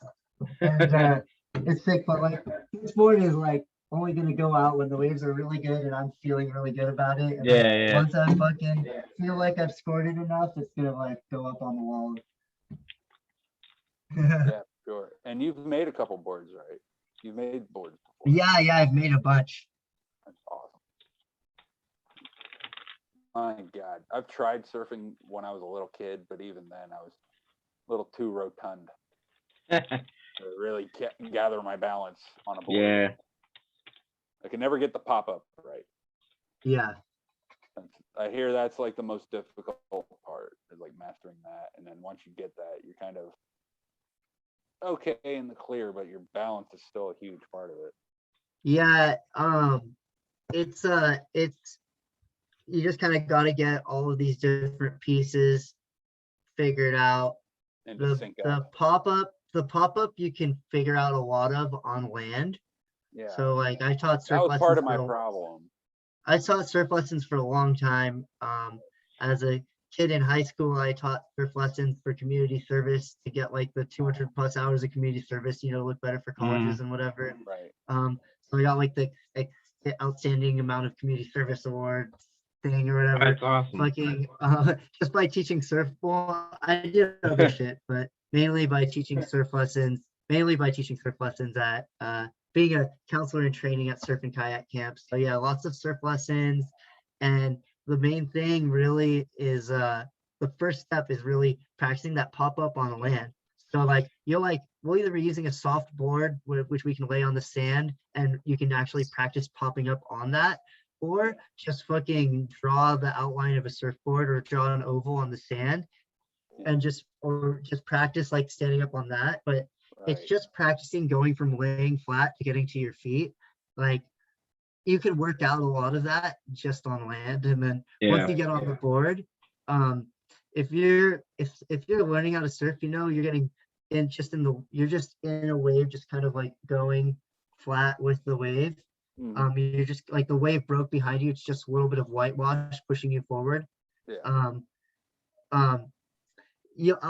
And it's sick, but like this board is like only gonna go out when the waves are really good and I'm feeling really good about it. And Yeah, like, yeah. once I fucking feel like I've scored it enough, it's gonna like go up on the wall. Yeah, sure. And you've made a couple boards, right? You've made boards before. Yeah, I've made a bunch. That's awesome. My God, I've tried surfing when I was a little kid, but even then I was a little too rotund to really gather my balance on a board. Yeah. I can never get the pop-up right. Yeah. I hear that's like the most difficult part, is like mastering that. And then once you get that, you're kind of okay in the clear, but your balance is still a huge part of it. Yeah, it's you just kind of got to get all of these different pieces figured out. And to sync up. The pop-up you can figure out a lot of on land. Yeah. So like I taught That surf was lessons part of my for problem. I taught surf lessons for a long time. as a kid in high school, I taught surf lessons for community service to get like the 200 plus hours of community service, you know, look better for colleges and whatever. Right. So I got like the outstanding amount of community service award thing or whatever. That's awesome. Fucking just by teaching surfboard. I did other shit, but mainly by teaching surf lessons. Mainly by teaching surf lessons at being a counselor in training at surf and kayak camps. So yeah, lots of surf lessons, and the main thing really is the first step is really practicing that pop up on the land. So like we'll either be using a soft board which we can lay on the sand and you can actually practice popping up on that, or just fucking draw the outline of a surfboard or draw an oval on the sand and just practice like standing up on that. But it's just practicing going from laying flat to getting to your feet. Like you can work out a lot of that just on land, and then once you get on the board, if you're learning how to surf, you know, you're getting you're just in a wave, just kind of like going flat with the wave. You're just like the wave broke behind you. It's just a little bit of whitewash pushing you forward. I'll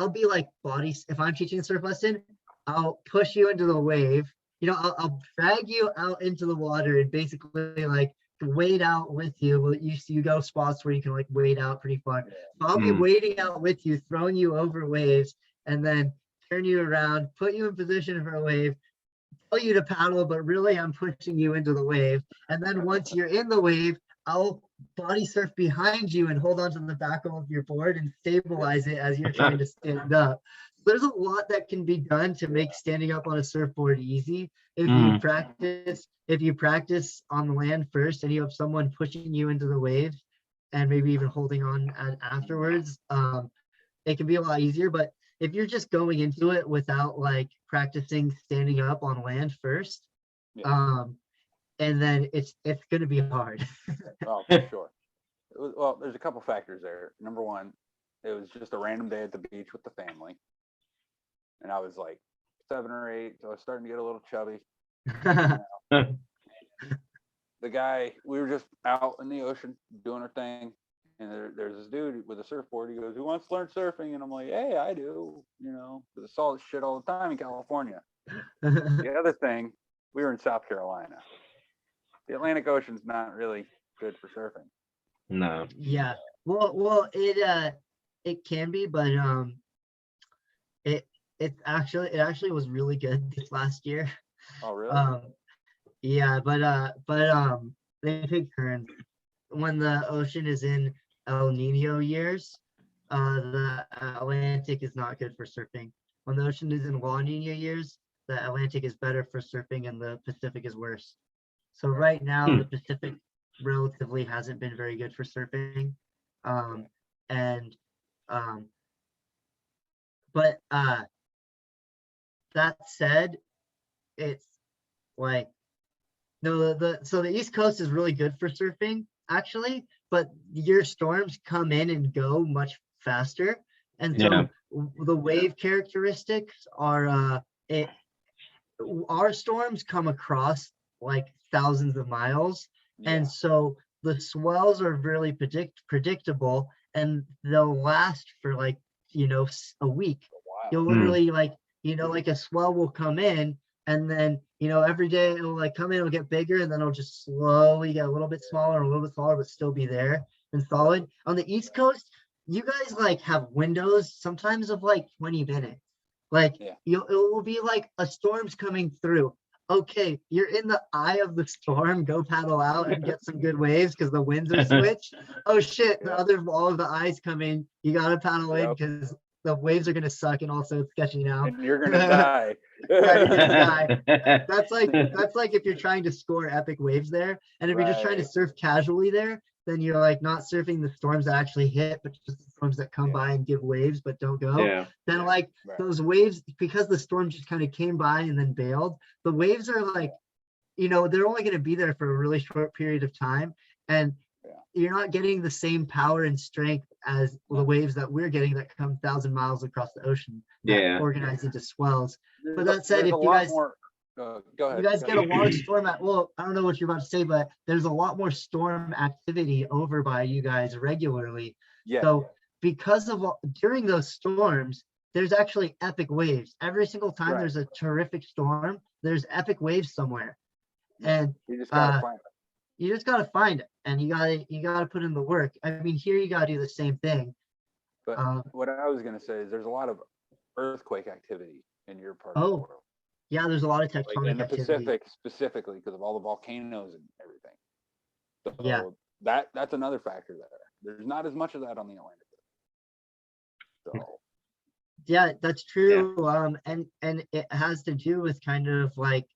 be like if I'm teaching a surf lesson, I'll push you into the wave. You know, I'll drag you out into the water and basically like wade out with you. You go spots where you can like wade out pretty far. So I'll be wading out with you, throwing you over waves, and then turn you around, put you in position for a wave, tell you to paddle, but really I'm pushing you into the wave. And then once you're in the wave, I'll body surf behind you and hold onto the back of your board and stabilize it as you're trying to stand up. There's a lot that can be done to make standing up on a surfboard easy. If you practice on the land first and you have someone pushing you into the wave and maybe even holding on afterwards, it can be a lot easier. But if you're just going into it without like practicing standing up on land first, and then it's going to be hard. Oh, for sure. Well, there's a couple factors there. Number one, it was just a random day at the beach with the family. And I was like 7 or 8, so I was starting to get a little chubby. The guy, we were just out in the ocean doing our thing. And there's this dude with a surfboard. He goes, "Who wants to learn surfing?" And I'm like, "Hey, I do," you know, because I saw this shit all the time in California. The other thing, we were in South Carolina. The Atlantic Ocean's not really good for surfing. No. Yeah. Well, it can be, but it actually was really good this last year. Oh, really? Yeah, but they take turns. When the ocean is in El Nino years, the Atlantic is not good for surfing. When the ocean is in La Nina years, the Atlantic is better for surfing and the Pacific is worse. So right now, the Pacific relatively hasn't been very good for surfing. But that said, it's like so the East Coast is really good for surfing actually, but your storms come in and go much faster, and so the wave characteristics are our storms come across like thousands of miles, and so the swells are really predictable, and they'll last for like, you know, a week. You'll literally like, you know, like a swell will come in, and then, you know, every day it'll like come in, it'll get bigger, and then it'll just slowly get a little bit smaller, but still be there and solid. On the East Coast, you guys like have windows sometimes of like 20 minutes. Like it will be like a storm's coming through. Okay, you're in the eye of the storm. Go paddle out and get some good waves because the winds are switched. Oh shit! All of the eyes come in. You gotta paddle in because the waves are gonna suck, and also it's sketchy now. And you're gonna die. Yeah, you're gonna die. That's like if you're trying to score epic waves there, and if you're just trying to surf casually there, then you're like not surfing the storms that actually hit, but just the storms that come by and give waves but don't go. Then like those waves, because the storm just kind of came by and then bailed, the waves are like, you know, they're only going to be there for a really short period of time, and you're not getting the same power and strength as the waves that we're getting that come 1,000 miles across the ocean that organize into swells. But that said, if you guys Go ahead. You guys go get a ahead. lot of storm well, I don't know what you're about to say, but there's a lot more storm activity over by you guys regularly. Yeah. So because of during those storms, there's actually epic waves. Every single time Right. there's a terrific storm, there's epic waves somewhere. And You just gotta uh, find it. you just gotta find it, and you gotta put in the work. I mean, here you gotta do the same thing. But Uh, what I was gonna say is there's a lot of earthquake activity in your part of the oh, world, yeah, there's a lot of like tectonic in the activity. Pacific specifically because of all the volcanoes and everything. So Yeah. that's another factor there. There's not as much of that on the Atlantic. So Yeah, that's true. And it has to do with kind of like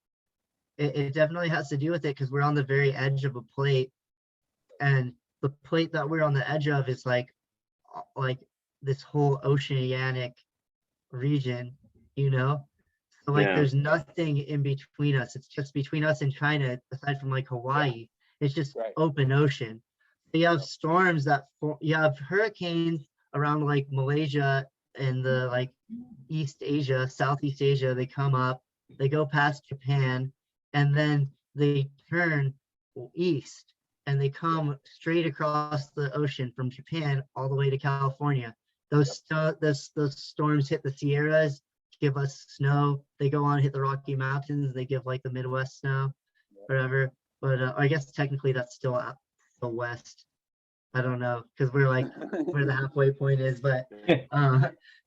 it definitely has to do with it because we're on the very edge of a plate, and the plate that we're on the edge of is like this whole oceanic region, you know? So like Yeah. there's nothing in between us. It's just between us and China, aside from like Hawaii. It's just Right. open ocean. So you have storms you have hurricanes around like Malaysia and the like East Asia, Southeast Asia. They come up, they go past Japan, and then they turn east and they come straight across the ocean from Japan all the way to California. Those storms hit the Sierras, give us snow. They go on, hit the Rocky Mountains, they give like the Midwest snow, whatever. But I guess technically that's still out the West. I don't know because we're like where the halfway point is, but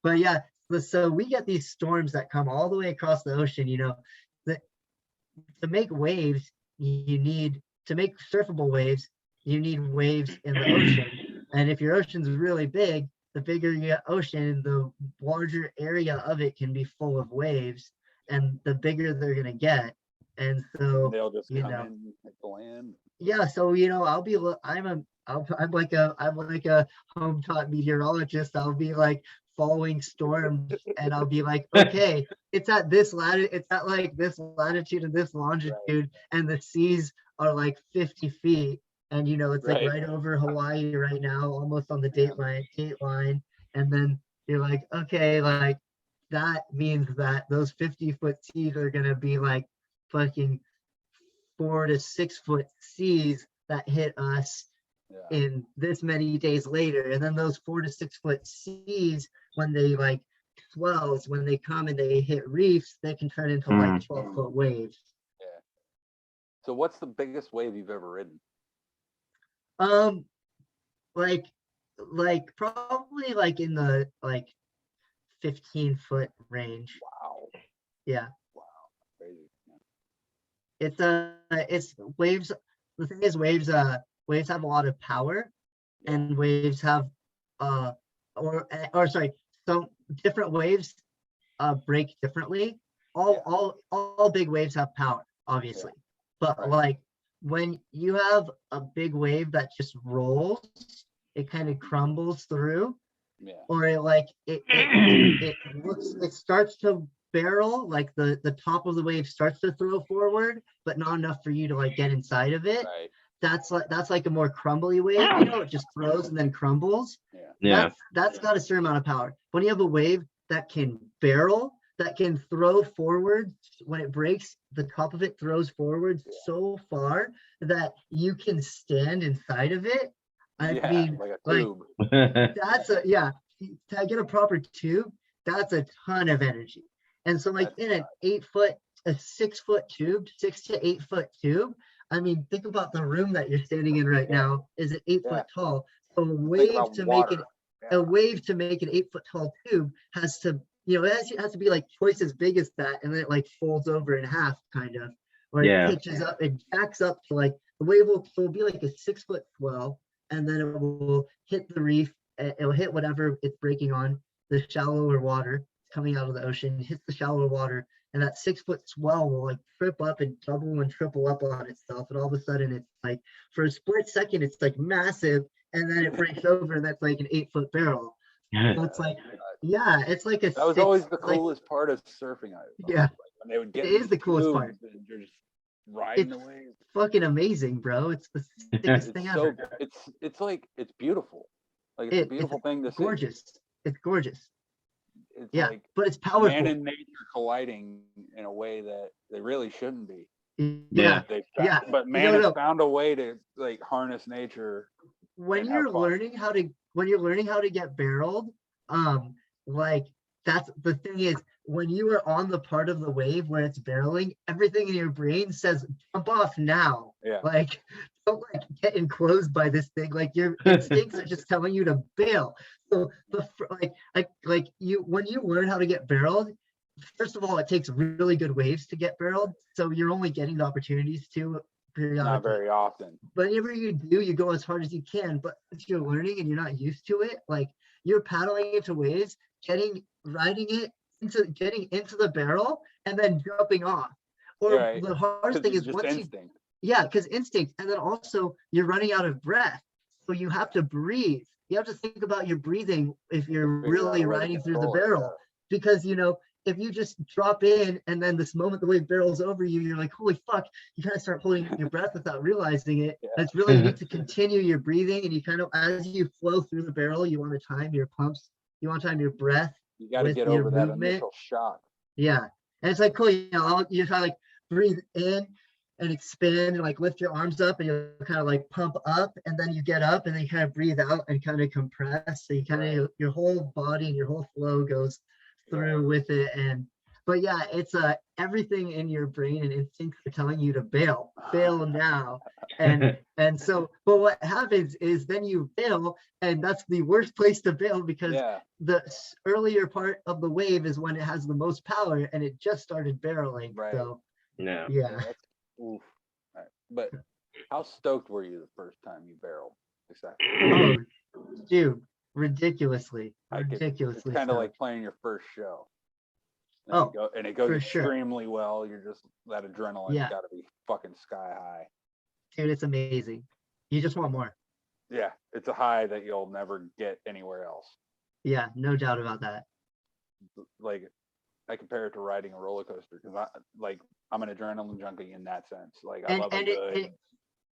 yeah. So we get these storms that come all the way across the ocean. You know, to make waves, you need to make surfable waves. You need waves in the ocean, and if your ocean's really big, the bigger your ocean, the larger area of it can be full of waves, and the bigger they're gonna get. And so they'll just you come know, in at the land. yeah. So you know, I'm like a home taught meteorologist. I'll be like following storms, and I'll be like, okay, it's at this like this latitude and this longitude, and the seas are like 50 feet, and you know, it's like right over Hawaii right now, almost on the date line, and then you're like, okay, like that means that those 50-foot seas are gonna be like fucking 4 to 6 foot seas that hit us in this many days later. And then those 4 to 6 foot seas, when they like swells, when they come and they hit reefs, they can turn into like 12-foot waves. Yeah. So what's the biggest wave you've ever ridden? Like probably like in the like 15-foot range. Wow. Yeah. Wow. Crazy. It's waves. The thing is waves have a lot of power, and waves have or sorry, so different waves break differently. All big waves have power, obviously, but like when you have a big wave that just rolls, it kind of crumbles through, or it starts to barrel, like the top of the wave starts to throw forward, but not enough for you to like get inside of it. Right. That's like a more crumbly wave, you know, it just throws and then crumbles. Yeah. That's got a certain amount of power. When you have a wave that can barrel, that can throw forward, when it breaks, the top of it throws forward so far that you can stand inside of it. I mean, like a tube. that's to get a proper tube, that's a ton of energy. And so like in a 6 foot tube, 6 to 8 foot tube, I mean, think about the room that you're standing in right now is an 8 foot tall. So a wave to make it an 8 foot tall tube has to, you know, it has to be like twice as big as that, and then it like folds over in half kind of, or it pitches up, it jacks up to like the wave will be like a 6 foot swell, and then it will hit the reef, it'll hit whatever it's breaking on, the shallower water coming out of the ocean, hits the shallower water, and that 6 foot swell will like trip up and double and triple up on itself, and all of a sudden it's like for a split second it's like massive, and then it breaks over, and that's like an 8 foot barrel. So it's like, it's like a. That was always the coolest part of surfing. Yeah, when they would get. It is the coolest part. You're just riding the wave. Fucking amazing, bro! It's the sickest thing ever. It's like it's beautiful. Like it's a beautiful thing to see. Gorgeous. It's gorgeous. it's Yeah, like but it's man powerful. and nature colliding in a way that they really shouldn't be. Yeah, They yeah. but man No, has no. found a way to like harness nature. When and have you're fun. learning how to get barreled, like that's the thing is when you are on the part of the wave where it's barreling, everything in your brain says jump off now. Yeah. Like don't like get enclosed by this thing. Like your instincts are just telling you to bail. So like you when you learn how to get barreled, first of all, it takes really good waves to get barreled. So you're only getting the opportunities to Not periodically. very often. Whenever you do, you go as hard as you can. But if you're learning and you're not used to it, like you're paddling into waves, riding it getting into the barrel, and then jumping off. Or Right. the hardest 'Cause thing it's is just once you, instinct. yeah, because instinct, and then also you're running out of breath, so you have to breathe. You have to think about your breathing if you're Figure out really a way to riding through the control it, barrel, because if you just drop in and then this moment the wave barrels over you, you're like, holy fuck, you kind of start holding your breath without realizing it. Yeah. It's really, you need to continue your breathing, and you kind of, as you flow through the barrel, you want to time your pumps, you want to time your breath. You got to with get your over that movement. initial shock. Yeah. And it's like, cool, you try to like breathe in and expand and like lift your arms up, and you kind of like pump up, and then you get up and then you kind of breathe out and kind of compress. So you kind of, your whole body and your whole flow goes through with it. But yeah, it's everything in your brain and instincts are telling you to bail now. And so, but what happens is then you bail, and that's the worst place to bail, because the earlier part of the wave is when it has the most power, and it just started barreling. Right. So No. yeah. Oof. Right. But how stoked were you the first time you barreled? Exactly. Oh, dude, ridiculously It's kind of like playing your first show. And And it goes for sure. extremely well. You're just, that adrenaline's Yeah. got to be fucking sky high. Dude, it's amazing. You just want more. Yeah, it's a high that you'll never get anywhere else. Yeah, no doubt about that. Like, I compare it to riding a roller coaster, because I'm an adrenaline junkie in that sense. Like, I love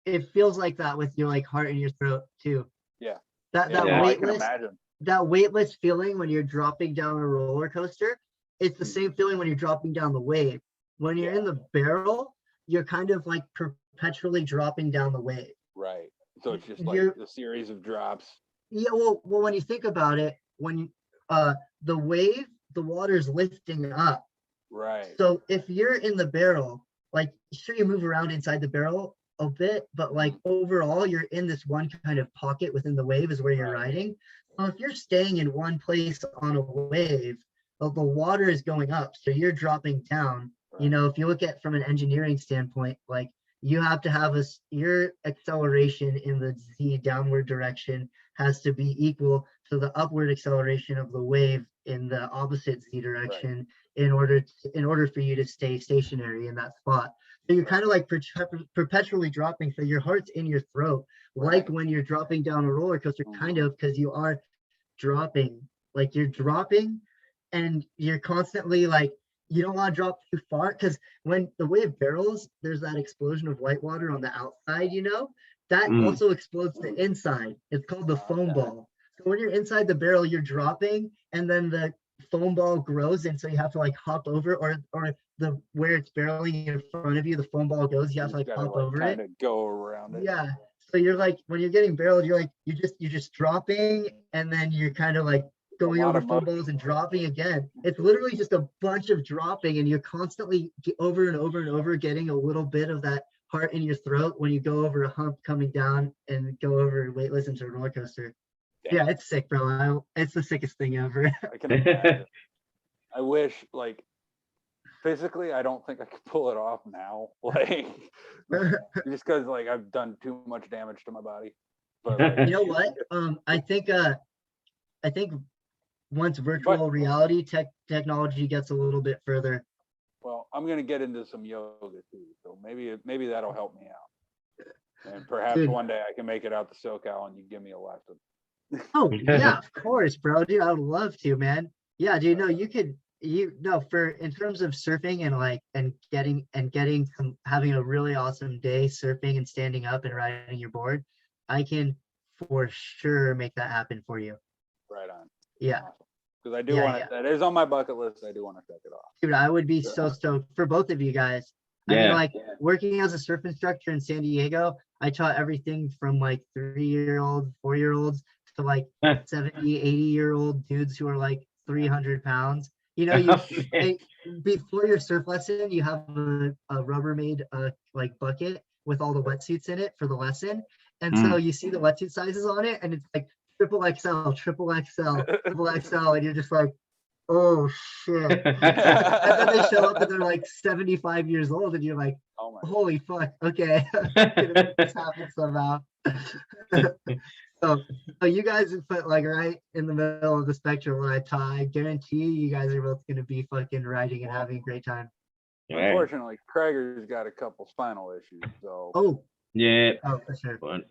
it feels like that with your like heart in your throat too. Yeah. That I can weightless, imagine. that weightless feeling when you're dropping down a roller coaster, it's the same feeling when you're dropping down the wave. When you're in the barrel, you're kind of like perpetually dropping down the wave. Right. So it's just like a series of drops. Yeah, well, when you think about it, when the wave, the water's lifting up. Right. So if you're in the barrel, like sure you move around inside the barrel a bit, but like overall you're in this one kind of pocket within the wave is where you're riding. So if you're staying in one place on a wave, the water is going up, so you're dropping down. Right. If you look at from an engineering standpoint, like you have to have your acceleration in the Z downward direction has to be equal to the upward acceleration of the wave in the opposite Z direction, in order for you to stay stationary in that spot. So you're kind of like perpetually dropping. So your heart's in your throat, like when you're dropping down a roller coaster, kind of, because you are dropping, like you're dropping, and you're constantly like, you don't want to drop too far, because when the wave barrels, there's that explosion of white water on the outside, that also explodes the inside. It's called the foam ball. So when you're inside the barrel, you're dropping, and then the foam ball grows, and so you have to like hop over, or the where it's barreling in front of you, the foam ball goes, you have to like hop over it. Kind of go around it. Yeah. So you're like, when you're getting barreled, you're like, you're just dropping, and then you're kind of like going over foam balls and dropping again. It's literally just a bunch of dropping, and you're constantly over and over and over getting a little bit of that heart in your throat when you go over a hump coming down and go over weightless into a roller coaster. Damn. Yeah, it's sick, bro. It's the sickest thing ever. I can imagine. I wish, like, physically, I don't think I could pull it off now. Like, just because, like, I've done too much damage to my body. But like, you know what? I think once virtual reality technology gets a little bit further. Well, I'm gonna get into some yoga too, so maybe that'll help me out. And perhaps one day I can make it out to SoCal and you give me a lesson. Oh yeah, of course, bro, dude. I would love to, man. Yeah, dude. No, for in terms of surfing and getting some, having a really awesome day surfing and standing up and riding your board, I can for sure make that happen for you. Right on. Yeah. Awesome. Because I do want to. That is on my bucket list. I do want to check it off. Dude, I would be so stoked for both of you guys. I mean, Yeah. like working as a surf instructor in San Diego, I taught everything from like 3-year-olds, 4-year-olds to like 70, 80-year-old dudes who are like 300 pounds. You know, Oh, man. before your surf lesson, you have a Rubbermaid like bucket with all the wetsuits in it for the lesson. And so you see the wetsuit sizes on it, and it's like triple XL, triple XL, triple XL, and you're just like, oh shit. And then they show up and they're like 75 years old, and you're like, Oh my. holy fuck, okay. This happened somehow. So you guys put like right in the middle of the spectrum when I taught. I guarantee you guys are both gonna be fucking riding and having a great time. Right. Unfortunately, Krager's got a couple spinal issues, so. Oh, Yeah. oh for sure. Fun.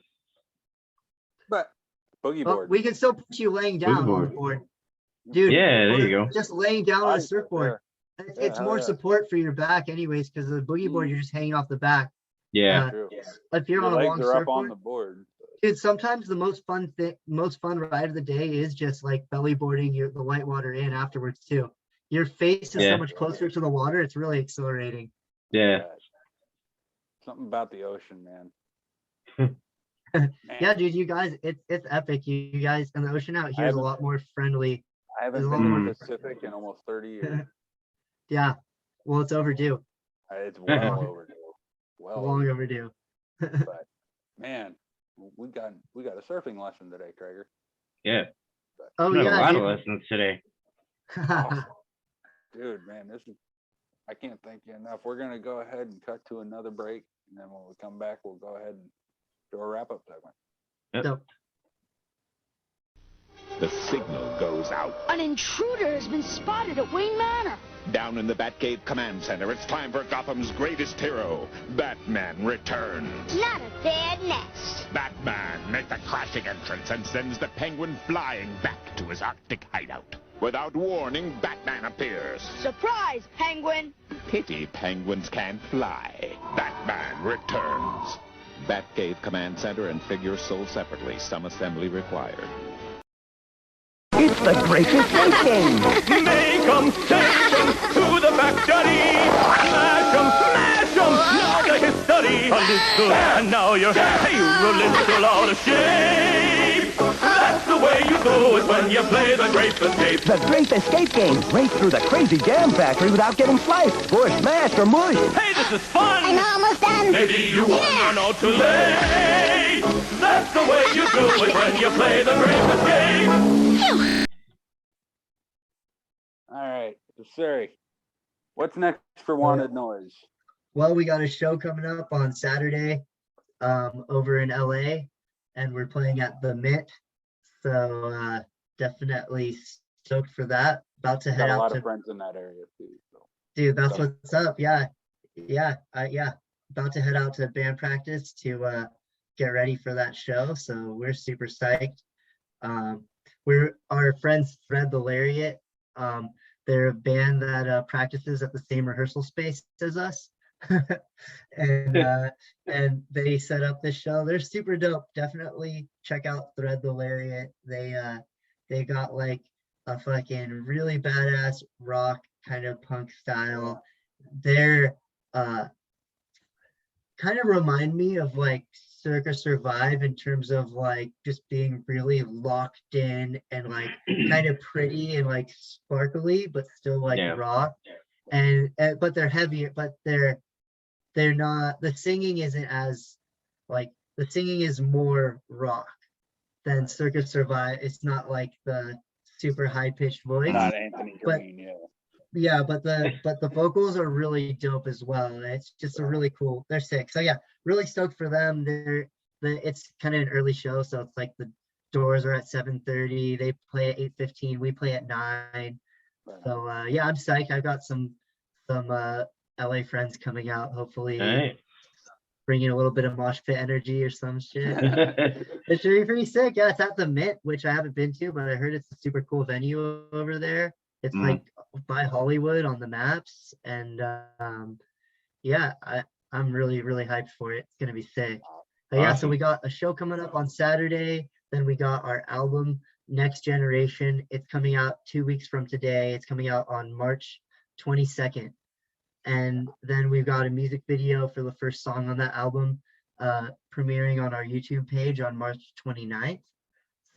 But boogie Well, board. we can still put you laying down on the board. board. Dude, Yeah, there or you go. just laying down on I- a surfboard. It's hell more yeah. support for your back anyways, because the boogie board, you're just hanging off the back. Yeah. True. If you're Your on a long legs are up on surfboard, the board. dude, sometimes the most fun ride of the day is just like belly boarding the white water in afterwards too. Your face is Yeah. so much closer to the water, it's really exhilarating. Yeah. Something about the ocean, man. Yeah, dude, you guys, it's epic. You guys, and the ocean out here is a haven't- lot more friendly. I haven't There's a been lot to more- the Pacific in almost 30 years. Yeah, well, it's overdue, It's well overdue. Well, long overdue. overdue. But man, we got a surfing lesson today, Krager. Yeah. Oh We had a yeah, lot of dude. lessons today. Dude, man, this is. I can't thank you enough. We're gonna go ahead and cut to another break, and then when we come back, we'll go ahead and do a wrap-up segment. Dope. The signal goes out. An intruder has been spotted at Wayne Manor. Down in the Batcave Command Center, it's time for Gotham's greatest hero, Batman returns. Not a bad nest. Batman makes a crashing entrance and sends the Penguin flying back to his Arctic hideout. Without warning, Batman appears. Surprise, Penguin. Pity penguins can't fly. Batman returns. Batcave Command Center and figures sold separately. Some assembly required. It's the greatest thinking. Make 'em, take 'em to the factory. Smash 'em, now they can study. A little, and now you're a little out of shape. That's the way you do it when you play the Grape Escape. The Grape Escape game. Race through the crazy jam factory without getting sliced, or smashed, or mushed. Hey, this is fun. I'm almost done. Maybe you won't run out too late. That's the way you do it when you play the Grape Escape. All right, so Suri, what's next for Wanted Noise? Well, we got a show coming up on Saturday over in LA, and we're playing at the Mint. So definitely stoked for that. About to head Got a out lot to, of friends in that area too. So. dude, that's so- what's up. Yeah. About to head out to band practice to get ready for that show. So we're super psyched. We're our friends Thread the Lariat. They're a band that practices at the same rehearsal space as us. and they set up this show. They're super dope. Definitely check out Thread the Lariat. They got like a fucking really badass rock kind of punk style. They're kind of remind me of like Circa Survive in terms of like just being really locked in and like kind of pretty and like sparkly, but still like rock. And but they're heavier, but they're not, the singing isn't as like, the singing is more rock than Circa Survive. It's not like the super high pitched voice. Not Anthony but- Green, yeah. Yeah, but the vocals are really dope as well. And it's just a really cool, they're sick. So yeah, really stoked for them. It's kind of an early show, so it's like the doors are at 7:30. They play at 8:15. We play at 9. So yeah, I'm psyched. I've got some LA friends coming out. Hopefully, Right. bringing a little bit of mosh pit energy or some shit. It should be pretty sick. Yeah, it's at the Mint, which I haven't been to, but I heard it's a super cool venue over there. It's like by Hollywood on the maps, and yeah, I'm really hyped for it. It's gonna be sick. But yeah, so we got a show coming up on Saturday. Then we got our album Next Generation. It's coming out 2 weeks from today. It's coming out on March 22nd. And then we've got a music video for the first song on that album premiering on our YouTube page on March 29th.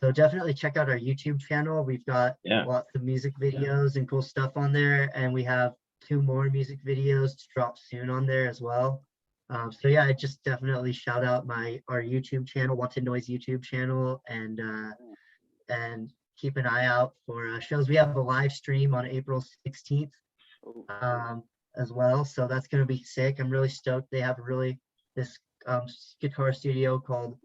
So definitely check out our YouTube channel. We've got lots of music videos and cool stuff on there. And we have 2 more music videos to drop soon on there as well. So yeah, I just definitely shout out our YouTube channel, Wanted Noise YouTube channel, and keep an eye out for shows. We have a live stream on April 16th as well. So that's going to be sick. I'm really stoked. They have this guitar studio called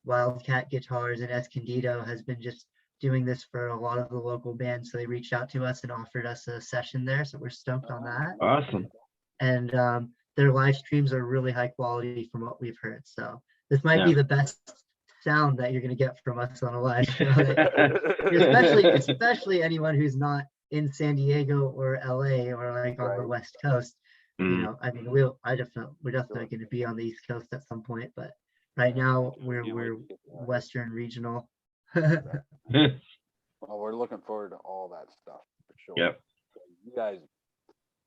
Wildcat Guitars, and Escondido has been just doing this for a lot of the local bands. So they reached out to us and offered us a session there. So we're stoked on that. Awesome. And their live streams are really high quality from what we've heard. So this might be the best sound that you're going to get from us on a live show. especially anyone who's not in San Diego or LA or like on the West Coast. You know, I mean, we're definitely going to be on the East Coast at some point, but right now we're Western regional. Well, we're looking forward to all that stuff for sure. Yep. You guys,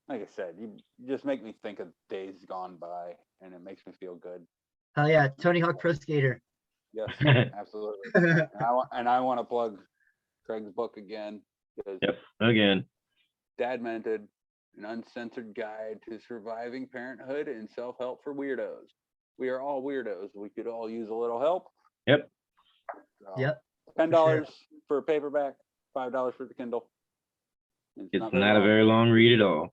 like I said, you just make me think of days gone by, and it makes me feel good. Oh yeah, Tony Hawk Pro Skater. Yes, absolutely. And I want to plug Craig's book again. Again. Dad Mented, an uncensored guide to surviving parenthood and self-help for weirdos. We are all weirdos. We could all use a little help. Yep. So, $10 for a paperback, $5 for the Kindle. It's not a very long read at all.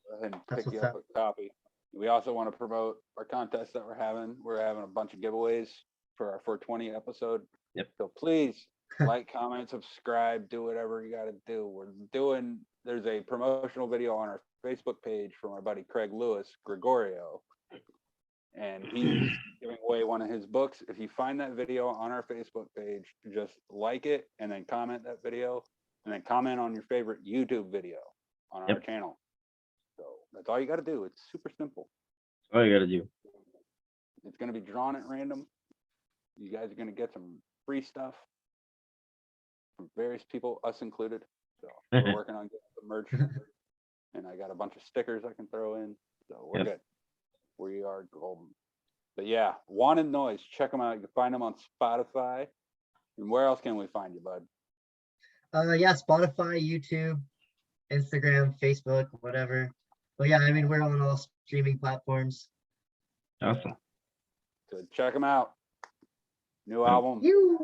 Go ahead and pick you up a copy. We also want to promote our contest that we're having. We're having a bunch of giveaways for our 420 episode. Yep. So please like, comment, subscribe, do whatever you got to do. There's a promotional video on our Facebook page from our buddy Craig Lewis, Gregorio. And he's giving away one of his books. If you find that video on our Facebook page, just like it and then comment that video and then comment on your favorite YouTube video on our channel. So that's all you got to do. It's super simple. That's all you got to do. It's going to be drawn at random. You guys are going to get some free stuff from various people, us included. So we're working on getting some merch. And I got a bunch of stickers I can throw in. So we're good. We are golden. But yeah, Wanted Noise. Check them out. You can find them on Spotify. And where else can we find you, bud? Yeah, Spotify, YouTube, Instagram, Facebook, whatever. But yeah, I mean, we're on all streaming platforms. Awesome. So check them out. New album,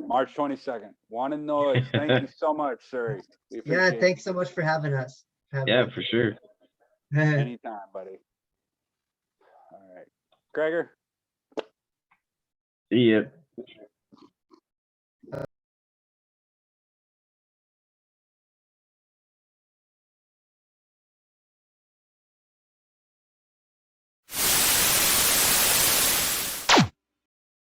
March 22nd. Wanted Noise. Thank you so much, Suri. Yeah, thanks so much for having us. For sure. Anytime, buddy. All right. Gregor. See ya.